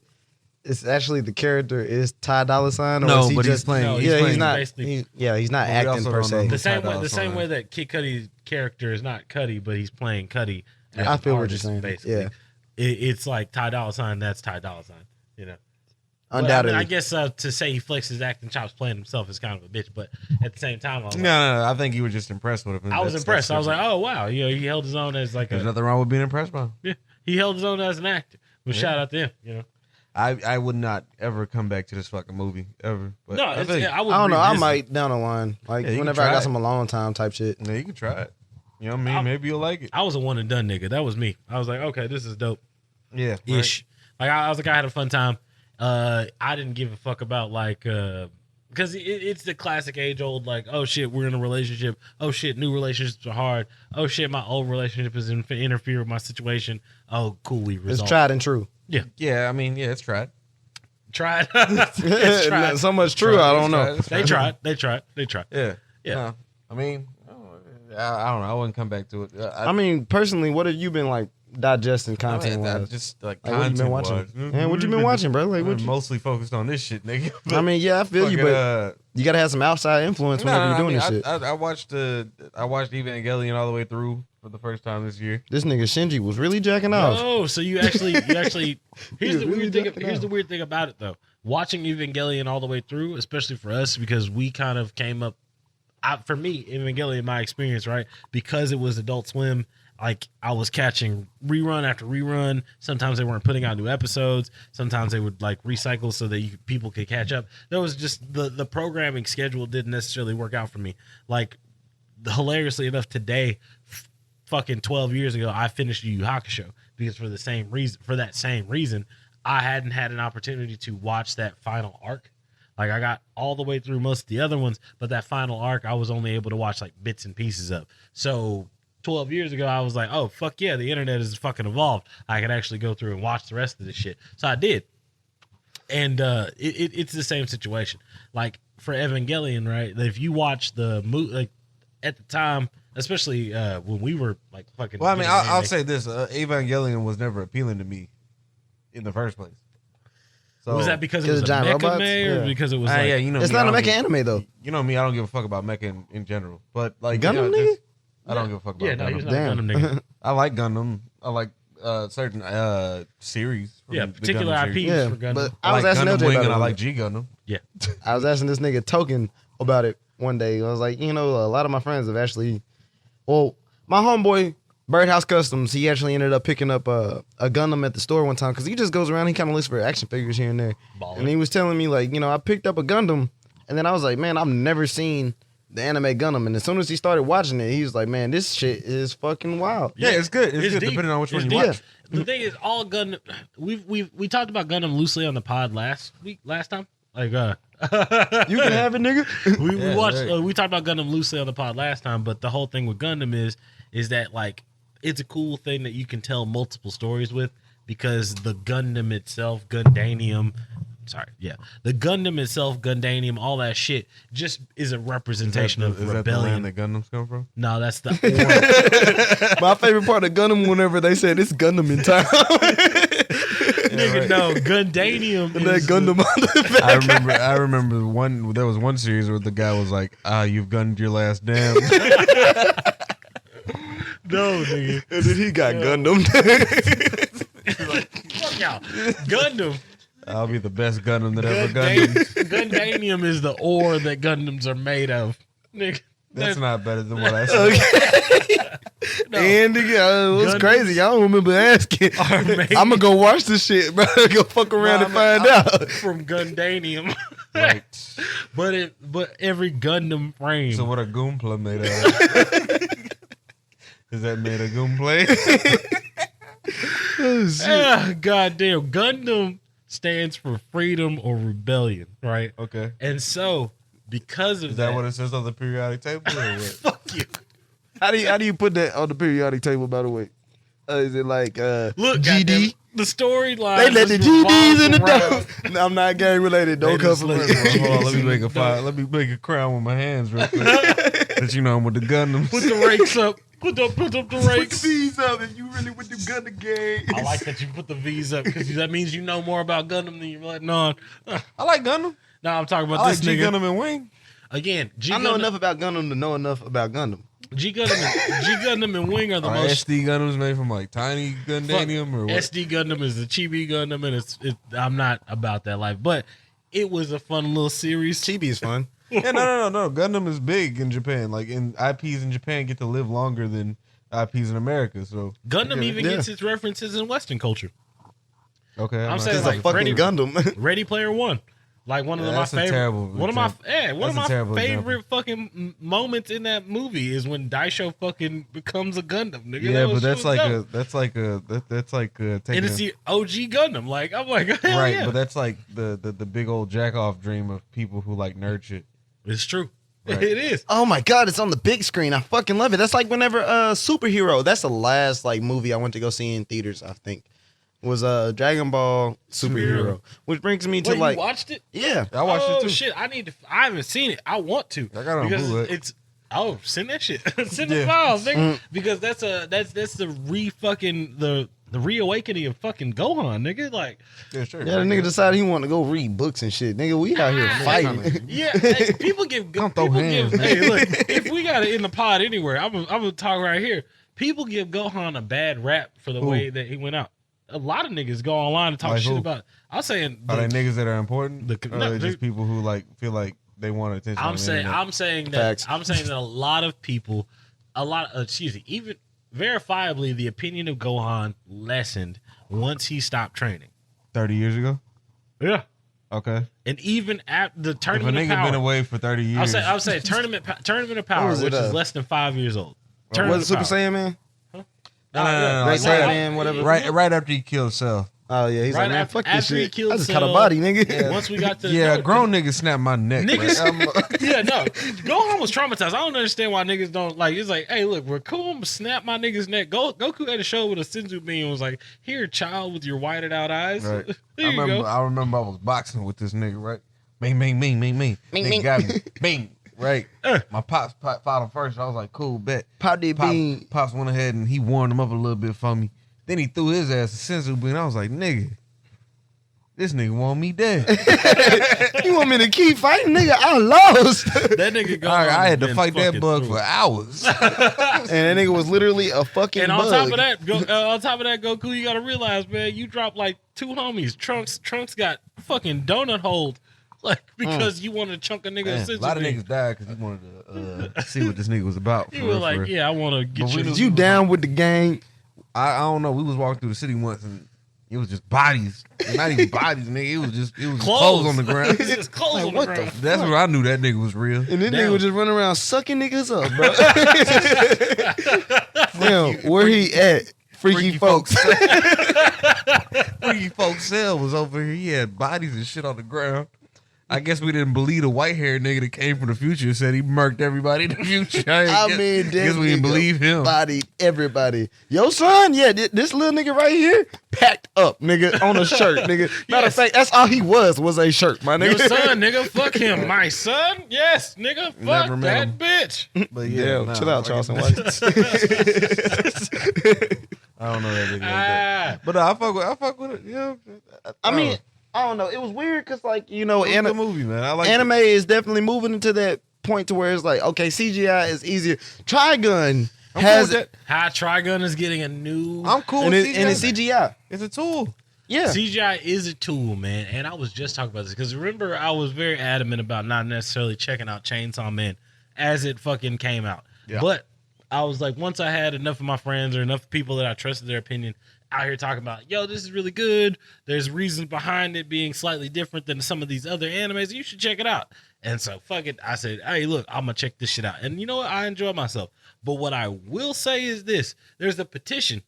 it's actually the character is Ty Dolla $ign? Or No, is he but he's just playing. No, he's yeah, playing. he's not. basically- He's not we acting also per don't know se. who the same Ty way Dolla $ign way that Kid Cudi's character is not Cudi, but he's playing Cudi. as I an feel what you're artist, saying. Basically, Yeah. it's like Ty Dolla $ign. That's Ty Dolla $ign. You know. But, Undoubtedly. I guess to say he flexes his acting chops playing himself is kind of a bitch, but at the same time, I was, No, I think you were just impressed with him. I was impressed. I was like, oh wow, you know, he held his own as like there's nothing wrong with being impressed by him. yeah, he held his own as an actor. Well, shout out to him. You know, I would not ever come back to this fucking movie ever. But no, I it's, think, I I don't know. I revisit. might down the line. Like Yeah, you can whenever I try got it. some alone time type shit. yeah, you can try it. You know what I mean? Maybe you'll like it. I was a one and done nigga. That was me. I was like, okay, this is dope. Yeah, Ish. Like I was like, I had a fun time. I didn't give a fuck about like because it's the classic age old like, oh shit, we're in a relationship. Oh shit, new relationships are hard. Oh shit, my old relationship is interfere with my situation. Oh cool, we It's resolved. tried and true. Yeah, I mean, yeah, it's tried. Tried. It's tried. So much true. I don't know. It's They tried. They tried. They tried. Yeah, Yeah. No, I mean, I don't know. I wouldn't come back to it. I mean, personally, what have you been like digesting content I wise? just like Like, what you been watching? content-wise. Man, what you been watching, bro? Like, I've what been you, mostly focused on this shit, nigga. I mean, yeah, I feel you, but you gotta have some outside influence whenever you're doing this shit. I watched Evangelion all the way through for the first time this year. This nigga Shinji was really jacking off. Oh, so you actually here's the really weird thing. jacking Here's off. the weird thing about it though. Watching Evangelion all the way through, especially for us, because we kind of came up. For me, Evangelion, my experience, right? Because it was Adult Swim. Like I was catching rerun after rerun. Sometimes they weren't putting out new episodes. Sometimes they would like recycle so that people could catch up. There was just the programming schedule didn't necessarily work out for me. Like hilariously enough, today, fucking 12 years ago, I finished Yu Yu Hakusho because for that same reason, I hadn't had an opportunity to watch that final arc. Like I got all the way through most of the other ones, but that final arc I was only able to watch like bits and pieces of. So 12 years ago, I was like, oh, fuck yeah, the internet is fucking evolved. I could actually go through and watch the rest of this shit. So I did. And it's the same situation. Like for Evangelion, right? If you watch the movie, like at the time, especially when we were like fucking. Well, I mean, getting I'll anime- say this: Evangelion was never appealing to me in the first place. So was that because it Because was of a giant mecha robots? or Yeah. because it was like, yeah, you know, It's me, not I a don't mecha give- anime though. You know me, I don't give a fuck about mecha in general. But like Gundam, you know, nigga? I don't give a fuck about yeah, no, he's Gundam. not Damn. Gundam nigga. I like Gundam. I like certain series. from Yeah, the particular Gundam IPs series. Yeah, for Gundam. but I I was like asking Gundam LJ Wing about and I it. like G Gundam. Yeah. I was asking this nigga Ch0king about it one day. I was like, you know, a lot of my friends have actually, well, my homeboy Birdhouse Customs, he actually ended up picking up a Gundam at the store one time because he just goes around. He kind of looks for action figures here and there. Baller. And he was telling me like, you know, I picked up a Gundam, and then I was like, man, I've never seen the anime Gundam. And as soon as he started watching it, he was like, man, this shit is fucking wild. Yeah, it's good. It's good deep. depending on which one It's you deep. watch. The thing is, all Gundam. We talked about Gundam loosely on the pod last time. Like You can have it, nigga. we Yeah, watched. right. We talked about Gundam loosely on the pod last time, but the whole thing with Gundam is that like it's a cool thing that you can tell multiple stories with because the Gundam itself, Gundanium. Sorry, yeah, the Gundam itself, Gundanium, all that shit, just is a representation of Is that the rebellion. land that Gundams come from? No, that's the ore. My favorite part of Gundam whenever they said it's Gundam in town. Nigga, right. no, Gundanium. And that is Gundam on the back. I remember there was one series where the guy was like, you've gunned your last damn. No, nigga. And then he got Gundam. Fuck y'all. Gundam. I'll be the best Gundam that ever Gundam. Gundanium is the ore that Gundams are made of. Nigga. That's not better than what I said. No. And it was Gundams crazy. I don't remember asking. are made- I'm gonna go watch this shit, bro. Go fuck around No, and find out. from Gundanium. Like, But every Gundam frame. so what a Goompla made of? Is that made of Goomplay? Goddamn. Gundam stands for freedom or rebellion, right? Okay. And so because of Is that what it says on the periodic table? Or what? Fuck you. How do you put that on the periodic table? By the way, is it like Look, GD? goddamn, the storyline. They let the just GDs in the revolves door. No, I'm not gang related. Don't come for me. Hold on, let me make a fire. Let me make a crown with my hands real quick. That you know I'm with the Gundams. Put the rakes up. Put up the rakes. These up, and you really with the gun game. I like that you put the V's up because that means you know more about Gundam than you're letting on. I like Gundam. No, I'm talking about I this like G nigga. Gundam and Wing. Again, I know enough about Gundam to know enough about Gundam. G Gundam and Wing are the Are most. SD Gundams made from like tiny Gundanium or what? SD Gundam is the Chibi Gundam, and I'm not about that life, but it was a fun little series. Chibi is fun. Yeah, no. Gundam is big in Japan. Like, in IPs in Japan get to live longer than IPs in America. So Gundam even gets its references in Western culture. okay, I'm saying It's like a fucking Gundam. Ready Player One, like one of my that's a favorite. terrible One of my terrible favorite fucking moments in that movie is when Daisho fucking becomes a Gundam. Nigga. Yeah, That but was- that's shit was like dope. that's like taking And it's the OG Gundam. Like I'm like, hell right, yeah. but that's like the big old jack off dream of people who like nerd shit. It's true. Right. It is. Oh my god, it's on the big screen. I fucking love it. That's like whenever Superhero. That's the last like movie I went to go see in theaters, I think. Was Dragon Ball Superhero. Which brings me to Wait, like you watched it? yeah. I watched oh it too. shit! I haven't seen it. I want to. I got it on because Blu-ray. it's. Oh, send that shit. Send the Yeah. files, nigga. Because that's the reawakening of fucking Gohan, nigga. Like, Yeah, sure. Yeah, the nigga decided he wanted to go read books and shit. Nigga, we out here fighting. yeah, hey, people give. Come throw People hands, give. man. Hey, look, if we got it in the pod anywhere, I'm gonna talk right here. People give Gohan a bad rap for the Who? way that he went out. A lot of niggas go online and talk Like shit who? about it. I'm saying. Are they niggas that are important? The- or no, are they dude. just people who like feel like they want attention? on I'm the saying internet? Facts. I'm saying that a lot of people, even verifiably, the opinion of Gohan lessened once he stopped training. 30 years ago. Yeah, Okay. and even at the If a tournament of nigga power, been away for 30 years, I'll say tournament of power, was it, which is less than 5 years old. Was Tournament it Super of power. Saiyan Man? No, Great like, Saiyan right, Man, whatever. right after he killed Cell. Oh yeah, he's Right like, man, after- fuck this after he shit. killed I just caught a Cell, body, nigga. Once we got to Yeah, no, grown niggas snapped my neck. Niggas- Like, yeah, no. Gohan was traumatized. I don't understand why niggas don't like. It's like, hey, look, we're cool. Snap my nigga's neck. Goku had a show with a Senzu beam and was like, "Here, child, with your whited out eyes. Right. There you go." I remember I was boxing with this nigga, right? Bing, bing, bing, bing, bing. Nigga got me. Bing. Right. My pops fought him first. I was like, cool, bet. Pop did bean. Pops went ahead and he warmed him up a little bit for me. Then he threw his ass a sensu bean. I was like, nigga, this nigga want me dead. You want me to keep fighting, nigga? I lost. That nigga Gohan. I had to been fight that fucking bug through for it. hours. And that nigga was literally a fucking And bug. on top of that, Goku, you gotta realize, man, you dropped like 2 homies. Trunks got fucking donut hold, like because you wanted to chunk a nigga. Man, a Senzu lot of beam. niggas died because he wanted to see what this nigga was about. You for were real, for like, real. yeah, I want to get But we you. knew- You down with the gang? I don't know. We was walking through the city once and it was just bodies. Not even bodies, nigga. It was just clothes on the ground. It's just clothes Like, on what the the ground. That's where I knew that nigga was real. And this Damn. nigga was just running around sucking niggas up, bro. Damn, where he at? Freaky folks. Freaky folks cell was over here. He had bodies and shit on the ground. I guess we didn't believe the white haired nigga that came from the future and said he murked everybody in the future. I guess, mean, guess we didn't believe him. Bodied everybody. Yo, son, yeah, this little nigga right here, packed up, nigga, on a shirt, nigga. Matter of Yes. fact, that's all he was a shirt, my Your nigga. son, nigga, fuck him. My son, yes, nigga, fuck Never met that him. bitch. But yeah, Yeah, nah, chill out, like- Charleston. I don't know that nigga like that. Ah, But I fuck with it. Yeah. I mean, I don't know. It was weird because, like, you know, it's a good movie, man. I like anime is definitely moving into that point to where it's like, okay, CGI is easier. Trigun has cool with it, High Trigun is getting a new. I'm cool and, with and it's CGI. It's a tool. Yeah. CGI is a tool, man. And I was just talking about this because remember, I was very adamant about not necessarily checking out Chainsaw Man as it fucking came out. Yeah. But I was like, once I had enough of my friends or enough people that I trusted their opinion out here talking about, yo, this is really good. There's reasons behind it being slightly different than some of these other animes. You should check it out. And so, fuck it. I said, hey, look, I'm going to check this shit out. And you know what? I enjoy myself. But what I will say is this. There's a petition.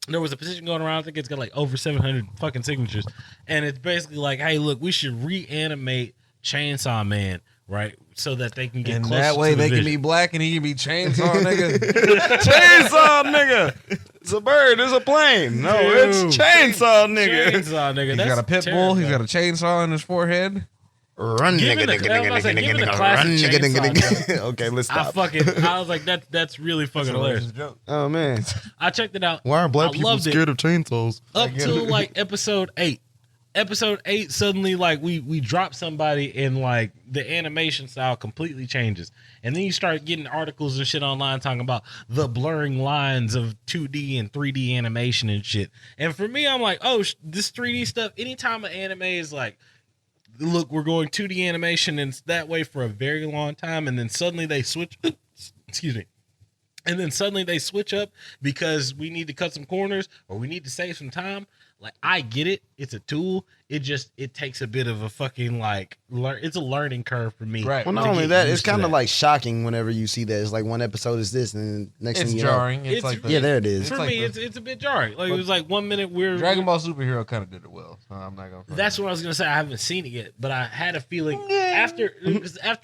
There was a petition going around. I think it's got like over 700 fucking signatures. And it's basically like, hey, look, we should reanimate Chainsaw Man, right? so that they can get And closer that way to the they can vision. be black and he can be chainsaw nigga. Chainsaw nigga. It's a bird. It's a plane. No, it's Dude. chainsaw nigga. Chainsaw nigga. He's That's got a pit bull. He's got terrifying. a chainsaw in his forehead. Run Given nigga, the- nigga, I was about to say, nigga, given the nigga, classic run nigga, nigga, chainsaw, nigga. Okay, let's I stop. was like, that's really fucking hilarious. Oh man, I checked it out. why are black I people loved it. scared of chainsaws? Up till like episode 8. Episode 8, suddenly like we drop somebody and like the animation style completely changes. And then you start getting articles and shit online talking about the blurring lines of 2D and 3D animation and shit. And for me, I'm like, oh, this 3D stuff, anytime an anime is like, look, we're going 2D animation and it's that way for a very long time, and then suddenly they switch excuse me. And then suddenly they switch up because we need to cut some corners or we need to save some time. Like, I get it. It's a tool. It takes a bit of a fucking like it's a learning curve for me. Right. Well, not to only get that, it's used to kind of that. like shocking whenever you see that. It's like one episode is this, and then next It's thing you jarring. It's It's like know, yeah, there it is. For like me, the- it's a bit jarring. Like, it was like 1 minute we're Dragon Ball Superhero kind of did it well. So I'm not gonna. That's what I was gonna say. I haven't seen it yet, but I had a feeling after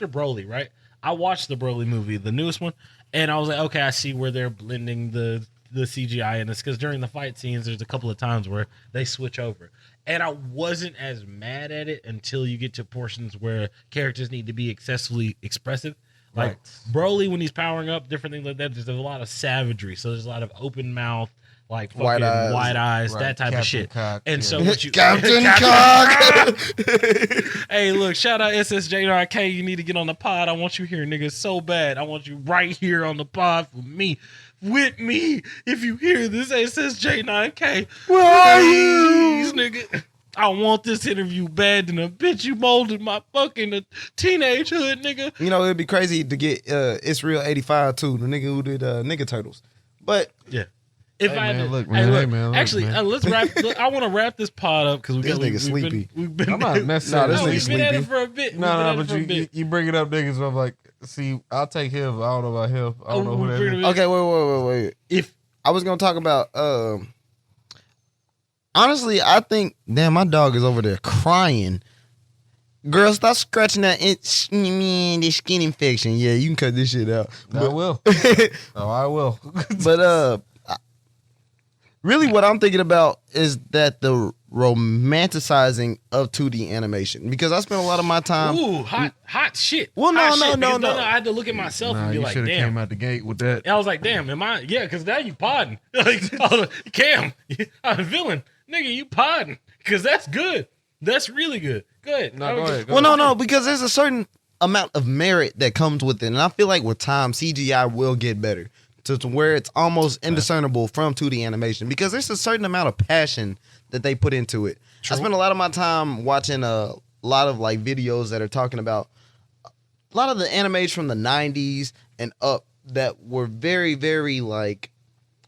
Broly, right? I watched the Broly movie, the newest one, and I was like, okay, I see where they're blending the CGI in this, because during the fight scenes, there's a couple of times where they switch over, and I wasn't as mad at it until you get to portions where characters need to be excessively expressive. Like Right. Broly, when he's powering up, different things like that. There's a lot of savagery, so there's a lot of open mouth, like fucking White white eyes. eyes, Right. that type Captain of shit. Cock, And yeah. so what you Captain Cock. Hey, look, shout out SSJ9K. You need to get on the pod. I want you here, nigga, so bad. I want you right here on the pod for me, with me. If you hear this, SSJ9K, Where are please, you? nigga. I want this interview bad than a bitch. You molded my fucking teenagehood, nigga. You know, it'd be crazy to get It's Real 85 too, the nigga who did Nigga Turtles. But Yeah. If Hey, I had man, to, look, man. Hey, man, look, actually, man. let's wrap. Look, I want to wrap this pod up because This nigga sleepy. We've been I'm not necessarily. Nah, this we've nigga been at it sleepy. for a bit. We've been No, at it but for a you bit. you bring it up, niggas. So I'm like, see, I'll take him. I don't know about him. I don't know who that is. okay, wait. If I was gonna talk about honestly, I think damn my dog is over there crying. Girl, stop scratching that man, this skin infection. Yeah, you can cut this shit out. I will. Oh, I will. But really what I'm thinking about is that the romanticizing of 2D animation, because I spent a lot of my time ooh, hot shit. Well, no, Hot no, shit, no, because no. I had to look at myself Nah, and be you like, should have damn. came out the gate with that. And I was like, damn, am I? Yeah, because now you podding. Like, oh, Cam, I'm a villain. Nigga, you podding. Because that's good. That's really good. Good. No, go ahead. well no because there's a certain amount of merit that comes with it, and I feel like with time CGI will get better to where it's almost indiscernible from 2D animation, because there's a certain amount of passion that they put into it. I spent a lot of my time watching a lot of like videos that are talking about a lot of the animes from the 90s and up that were very, very like,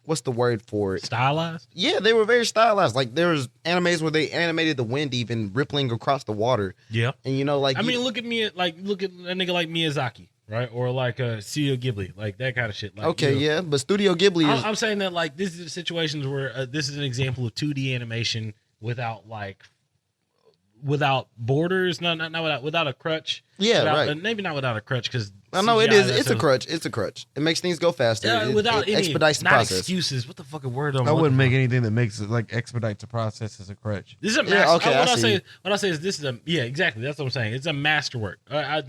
what's the word for it? Stylized? Yeah, they were very stylized. Like there was animes where they animated the wind even rippling across the water. Yeah. And you know, like I mean, look at me, look at a nigga like Miyazaki, right? Or like Studio Ghibli, like that kind of shit. Like, okay, you know, yeah, but Studio Ghibli is I'm saying that like this is situations where this is an example of 2D animation without like without borders, not without a crutch. Yeah, without, right. Maybe not without a crutch because I know it is. It's a crutch. It's a crutch. It makes things go faster. Yeah, It without any expedites the not process. excuses. What the fucking word? I'm I looking wouldn't for? make anything that makes it like expedites the process as a crutch. This is a Yeah, master. okay, I see. What I say is this is a exactly. That's what I'm saying. It's a masterwork.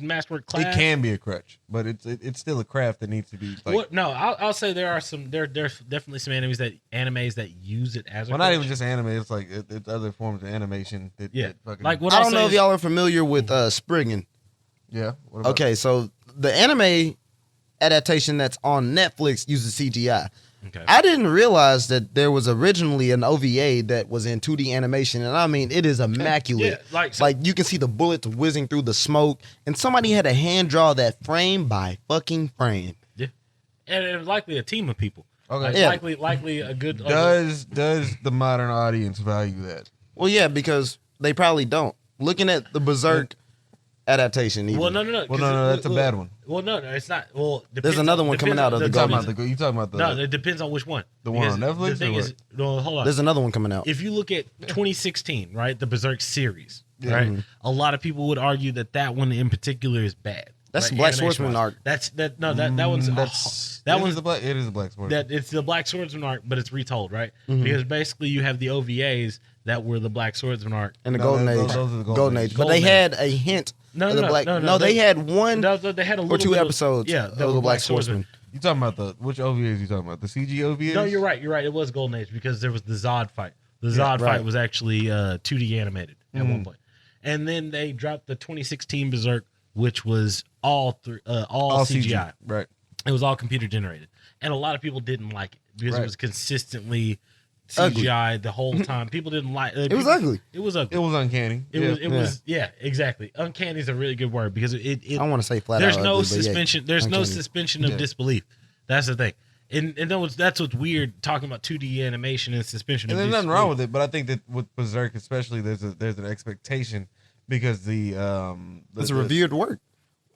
Masterwork class. It can be a crutch, but it's still a craft that needs to be like. What? No, I'll say there's definitely some animes that use it as a. Well, not crutch. even just anime. It's like it's other forms of animation. That, Yeah. that fucking, Like what I I'll don't say know if is- y'all are familiar with Spriggan. Yeah. What about Okay, so the anime adaptation that's on Netflix uses CGI. Okay. I didn't realize that there was originally an OVA that was in 2D animation, and I mean it is immaculate. Yeah, like- like you can see the bullets whizzing through the smoke, and somebody had to hand draw that frame by fucking frame. Yeah, and it was likely a team of people. Okay. Like, Yeah. likely a good. Does the modern audience value that? Well, yeah, because they probably don't. Looking at the Berserk adaptation, even. Well, no. Well, 'cause no, that's a bad one. Well, no, it's not. Well, There's another one coming out of the You talking Garbage. about you talking about the No, it depends on which one. The one on Because Netflix The thing or is, no, hold on. There's another one coming out. If you look at 2016, right, the Berserk series, Yeah. right, a lot of people would argue that one in particular is bad. That's like, Black animation-wise. Swordsman arc. That one's it is the Black Sword. that it's the Black Swordsman arc, but it's retold, right? Because basically you have the OVAs that were the Black Swordsman arc. And the No, Golden those Age. are the Golden Age. But Golden they Age. had a hint No, of the Black. no, They had one They had a little or two bit episodes that of the Black Swordsman. You talking about which OVAs you talking about? The CG OVAs? No, you're right. It was Golden Age because there was the Zod fight. The Zod right. fight was actually 2D animated at one point, and then they dropped the 2016 Berserk, which was all CGI. Right. It was all computer generated, and a lot of people didn't like it because it Right. was consistently Ugly. CGI the whole time. People didn't like it. It was ugly. It was ugly. It was uncanny. It was exactly. Uncanny is a really good word because it I don't want to say flat there's out. no ugly, but yeah, suspension. There's no uncanny. suspension of Yeah. disbelief. That's the thing. And that's what's weird talking about 2D animation and suspension. And of there's nothing disbelief. wrong with it, but I think that with Berserk especially, there's an expectation because It's a revered work.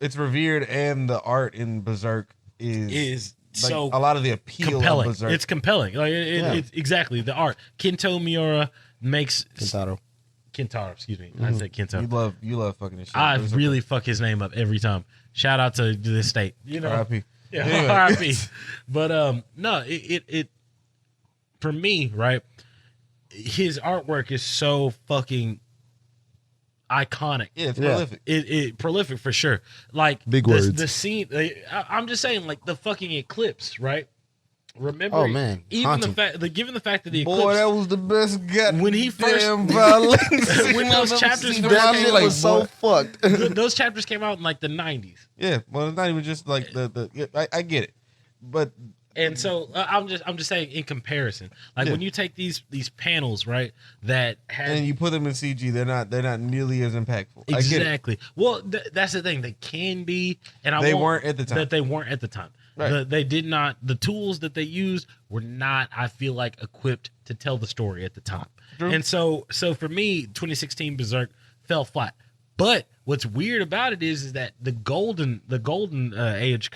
it's revered, and the art in Berserk Is like, so a lot of the appeal compelling. of Berserk. It's compelling. Like Yeah. it's exactly the art. Kento Miura makes Kentaro. Kentaro. Excuse me. I said Kento. you love fucking this shit. I Berserk. really fuck his name up every time. Shout out to this state. You know. R.I.P. Yeah, Anyway. R.I.P. But no, it for me, right? His artwork is so fucking iconic. Yeah, it's Yeah. prolific. It prolific for sure. Like Big words. The scene. I'm just saying, like the fucking eclipse, right? Remember? Oh, man. Even the Haunting. given the fact that the Boy, eclipse. that was the best goddamn When he first- violence. When those chapters seen first my That came shit shit like, was so boy. fucked. those chapters came out in like the 90s. Yeah, well, it's not even just like I get it, but And so I'm just saying in comparison, like Yeah. when you take these panels, right, that had and you put them in CG, they're not nearly as impactful. I get it. exactly. Well, that's the thing. They can be, and They won't- weren't at the time. That they weren't at the time. Right. They did not. The tools that they used were not, I feel like, equipped to tell the story at the time. True. And so for me, 2016 Berserk fell flat. But what's weird about it is that the golden age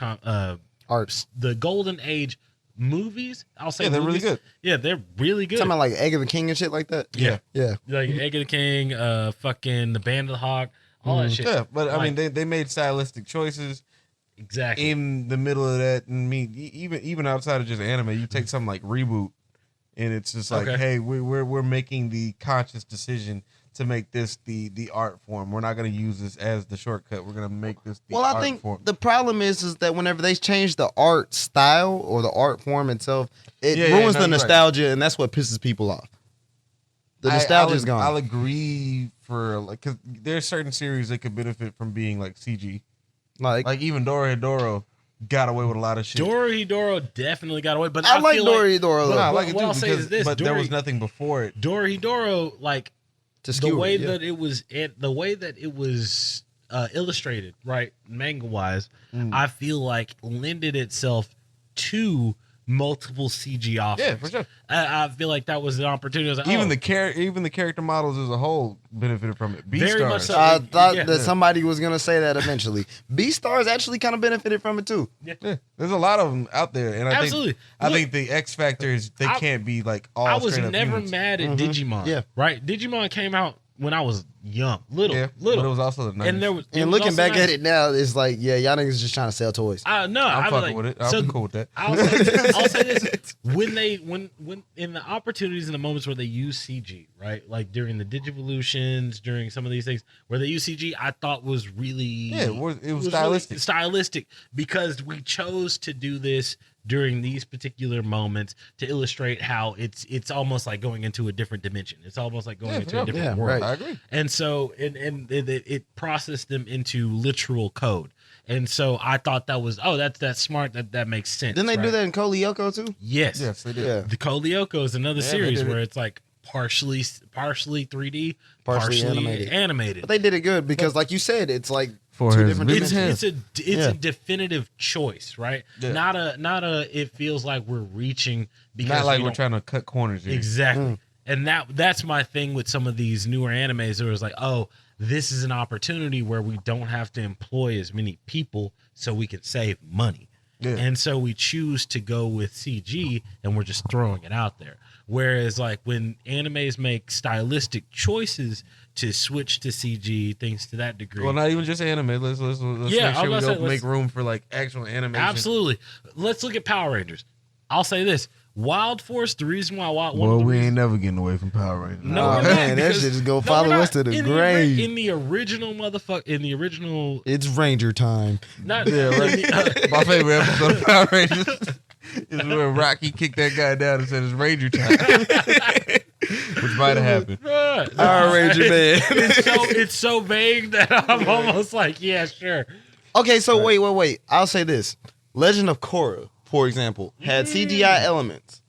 Arts. the golden age movies, I'll say Yeah, they're really movies, good. Yeah, they're really good. Talking about like Egg of the King and shit like that. Yeah. Yeah. Like Egg of the King, fucking the Band of the Hawk, all that shit. Yeah, but I Like, mean, they made stylistic choices exactly. in the middle of that, and even outside of just anime, you take something like Reboot, and it's just like, Okay. hey, we're making the conscious decision to make this the art form. We're not going to use this as the shortcut. We're going to make this the Well, art I think form. the problem is that whenever they change the art style or the art form itself, it Yeah, ruins no, the you're right. nostalgia, and that's what pisses people off. The nostalgia is gone. I'll agree for like because there's certain series that could benefit from being like CG. like Like even Dorohedoro got away with a lot of shit. Dorohedoro definitely got away, but I like feel like Dorohedoro. But no, I though. like it what too I'll say because is this, but there was Dori- nothing before it. Dorohedoro, like To the skew way it, yeah. that it was illustrated, right, manga wise, I feel like lended itself to multiple CG offers. Yeah, for sure. I feel like that was an opportunity. I was like, Even oh, even the character models as a whole benefited from it. Very much Beastars. so. I thought Yeah. that somebody was gonna say that eventually. Beastars actually kind of benefited from it too. Yeah, there's a lot of them out there, and Absolutely. I Look, think the X factor is they I- can't be like all. I was straight up never humans. mad at Digimon. Yeah. Right? Digimon came out when I was young, little. But it was also the 90s. And there was And it was looking also back nice. at it now, it's like, yeah, y'all niggas just trying to sell toys. No, I'm I was fucking like, with it. I'll so be cool with that. I'll say this: when in the opportunities and the moments where they use CG, right, like during the Digivolutions, during some of these things where they use CG, I thought was really Yeah, it was really stylistic. stylistic because we chose to do this during these particular moments to illustrate how it's almost like going into a different dimension. It's almost like going Yeah, into for a sure. different Yeah, world. right. I agree. And so, and it processed them into literal code. And so I thought that was, that's smart. That makes sense. Didn't they do right? that in Koliyoko too? Yes. Yes, they did. Yeah. The Code Lyoko is another Yeah, they series did it. where it's like partially 3D, Partially partially animated. But they did it good because, like you said, it's like For two his different big dimensions. It's Yeah. a definitive choice, right? Yeah. Not a. It feels like we're reaching because Not like we we're don't- trying to cut corners here. Exactly. And that's my thing with some of these newer animes where it's like, oh, this is an opportunity where we don't have to employ as many people so we can save money. Yeah. And so we choose to go with CG and we're just throwing it out there. Whereas like when animes make stylistic choices to switch to CG, things to that degree. Well, not even just anime. Let's Yeah, make sure we let's don't make room for like actual animation. Absolutely. Let's look at Power Rangers. I'll say this: Wild Force. The reason why Well, we ain't never getting away from Power Rangers. No, Oh, we're man, not, that because- shit just go no, follow we're us to not. the In grave. in the original It's Ranger time. not Yeah, right. in the, My favorite episode of Power Rangers is when Rocky kicked that guy down and said it's Ranger time, which might have happened. Power Ranger man. it's so vague that I'm almost like, yeah, sure. Okay, so wait. I'll say this. Legend of Korra, for example, had CGI elements.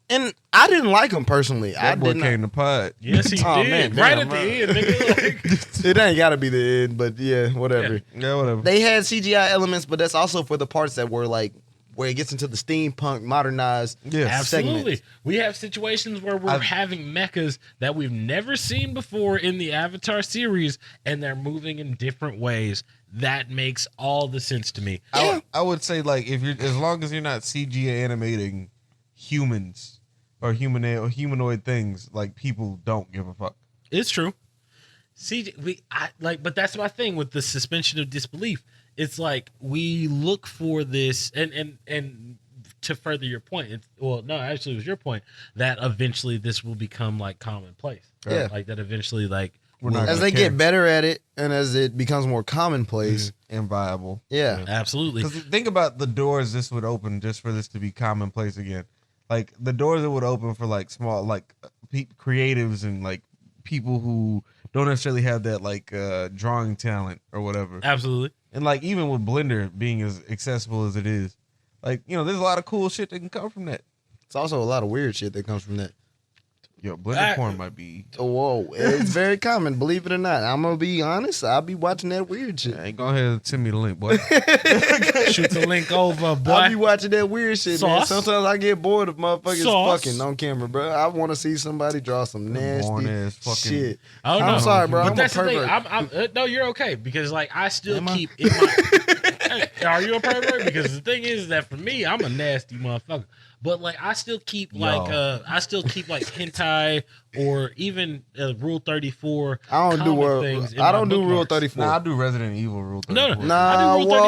And I didn't like them personally. I That boy did came not. to pod. Yes, he Oh, did. man, Right damn, at the end, nigga. Like, It ain't got to be the end, but yeah, whatever. Yeah, whatever. They had CGI elements, but that's also for the parts that were like where it gets into the steampunk, modernized. Yeah, absolutely. segments. We have situations where we're having mechas that we've never seen before in the Avatar series, and they're moving in different ways. That makes all the sense to me. I would say like if you're as long as you're not CG animating humans or humanoid things, like people don't give a fuck. It's true. But that's my thing with the suspension of disbelief. It's like we look for this, and to further your point, actually it was your point that eventually this will become like commonplace. Right? Yeah. Like that eventually, like We're not As gonna they care. get better at it and as it becomes more commonplace. and viable. Yeah. absolutely. Because think about the doors this would open just for this to be commonplace again. Like the doors that would open for like small, like creatives and like people who don't necessarily have that like drawing talent or whatever. Absolutely. And like even with Blender being as accessible as it is, like there's a lot of cool shit that can come from that. It's also a lot of weird shit that comes from that. Yo, Blender porn might be. Whoa, it's very common, believe it or not. I'm gonna be honest, I'll be watching that weird shit. Hey, go ahead and send me the link, boy. Shoot the link over, boy. I'll be watching that weird shit, man. Sauce? Sometimes I get bored of motherfuckers Sauce? fucking on camera, bro. I want to see somebody draw some nasty Boring-ass fucking- shit. Oh, no. I'm sorry, bro. But I'm that's a the thing. pervert. No, you're okay because like I still Am I? keep in my. Hey, are you a pervert? Because the thing is that for me, I'm a nasty motherfucker. But like I still keep like hentai or even Rule 34. I don't do comic things in I my don't do Rule bookmarks. 34. Nah, I do Resident Evil Rule 34. No, no. Nah, I do Rule 30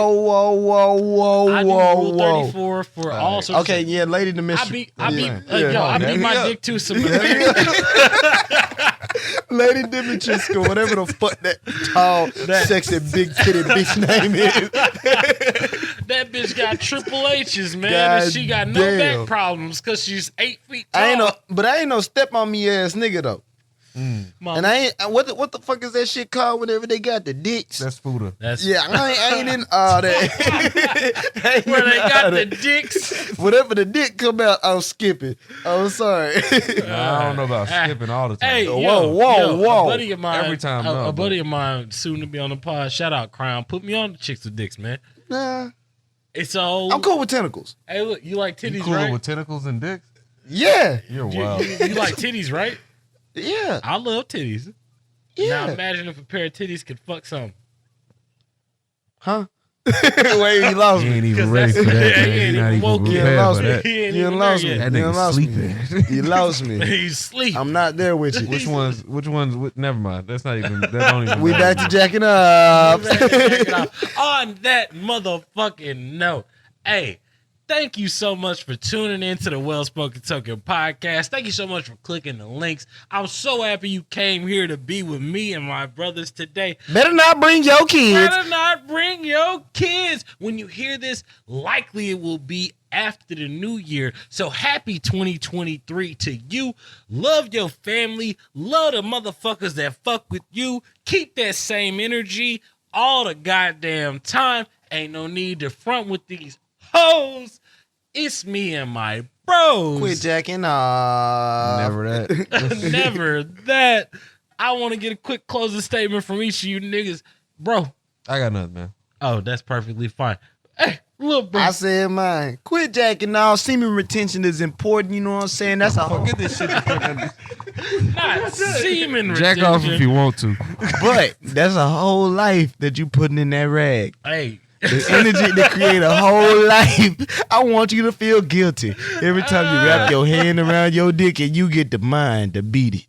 whoa, I do Rule whoa. 34 for all sorts. Okay, of yeah, Lady Dimension. I beat Yeah. my Yeah. dick to some. Lady Dimension School, whatever the fuck that tall, sexy, big titty bitch name is. That bitch got triple H's, man, God and she got no damn. back problems because she's 8 feet tall. I ain't no step on me ass nigga though. Mama. And I ain't what the fuck is that shit called whenever they got the dicks? That's Fuda. That's Yeah, I ain't in all that. I ain't where in they all got the that. dicks. Whatever the dick come out, I'll skip it. I'm sorry. Nah, I don't know about skipping all the time. Hey, Whoa. A buddy of mine, Every time, no, a buddy of mine, soon to be on the pod. Shout out Crown. Put me on the chicks with dicks, man. Nah, It's all. I'm cool with tentacles. Hey, look, you like You titties, cooler right? with tentacles and dicks? Yeah, You're You, wild. you like titties, right? yeah, I love titties. Now yeah. imagine if a pair of titties could fuck something. Huh? Wait, he lost You me. ain't even 'Cause ready that's- for that, he man. ain't You're not even even woke yet. prepared Lost for me. that. He ain't You even done lost there me. yet. That You done nigga lost me. sleeping. You lost me. He's asleep. I'm not there with you. Which ones? Never mind. That's not even. That don't even. We matter. back to jacking up. On that motherfucking note, hey, thank you so much for tuning in to the Well Spoken Token podcast. Thank you so much for clicking the links. I'm so happy you came here to be with me and my brothers today. Better not bring your kids. Better not bring your kids. When you hear this, likely it will be after the new year. So happy 2023 to you. Love your family. Love the motherfuckers that fuck with you. Keep that same energy all the goddamn time. Ain't no need to front with these hoes. It's me and my bros. Quit jacking up. Never that. Never that. I want to get a quick closing statement from each of you niggas. Bro. I got nothing, man. Oh, that's perfectly fine. Hey, little bro. I said mine. Quit jacking off. Semen retention is important. You know what I'm saying? That's a whole. Get this shit. Not semen Jack retention. off if you want to. But that's a whole life that you putting in that rag. Hey, The energy to create a whole life. I want you to feel guilty every time you wrap your hand around your dick and you get the mind to beat it.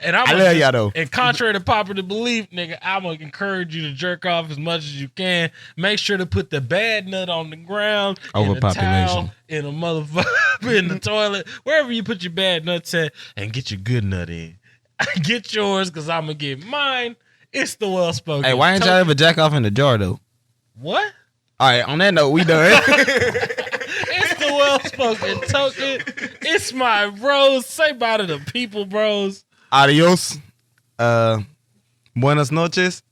And I love y'all though. And contrary to popular belief, nigga, I'm gonna encourage you to jerk off as much as you can. Make sure to put the bad nut on the ground, in a towel, in a motherfucker, in the toilet, wherever you put your bad nuts at, and get your good nut in. Get yours, cause I'm gonna get mine. It's the well spoken. Hey, why ain't y'all ever jack off in the jar though? What? All right, on that note, we done. It's the well spoken token. It's my bros. Say bye to the people, bros. Adios. Buenas noches.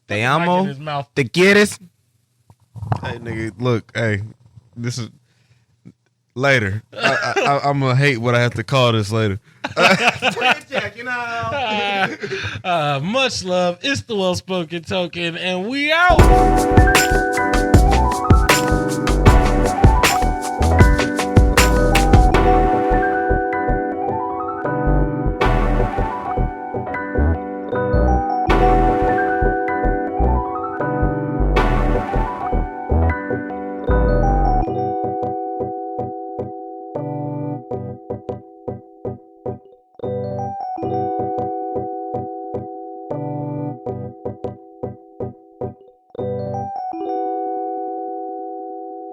Te amo. Te quieres. Hey, nigga, look, hey, this is later. I'm gonna hate what I have to call this later. Much love. It's the well spoken token, and we out.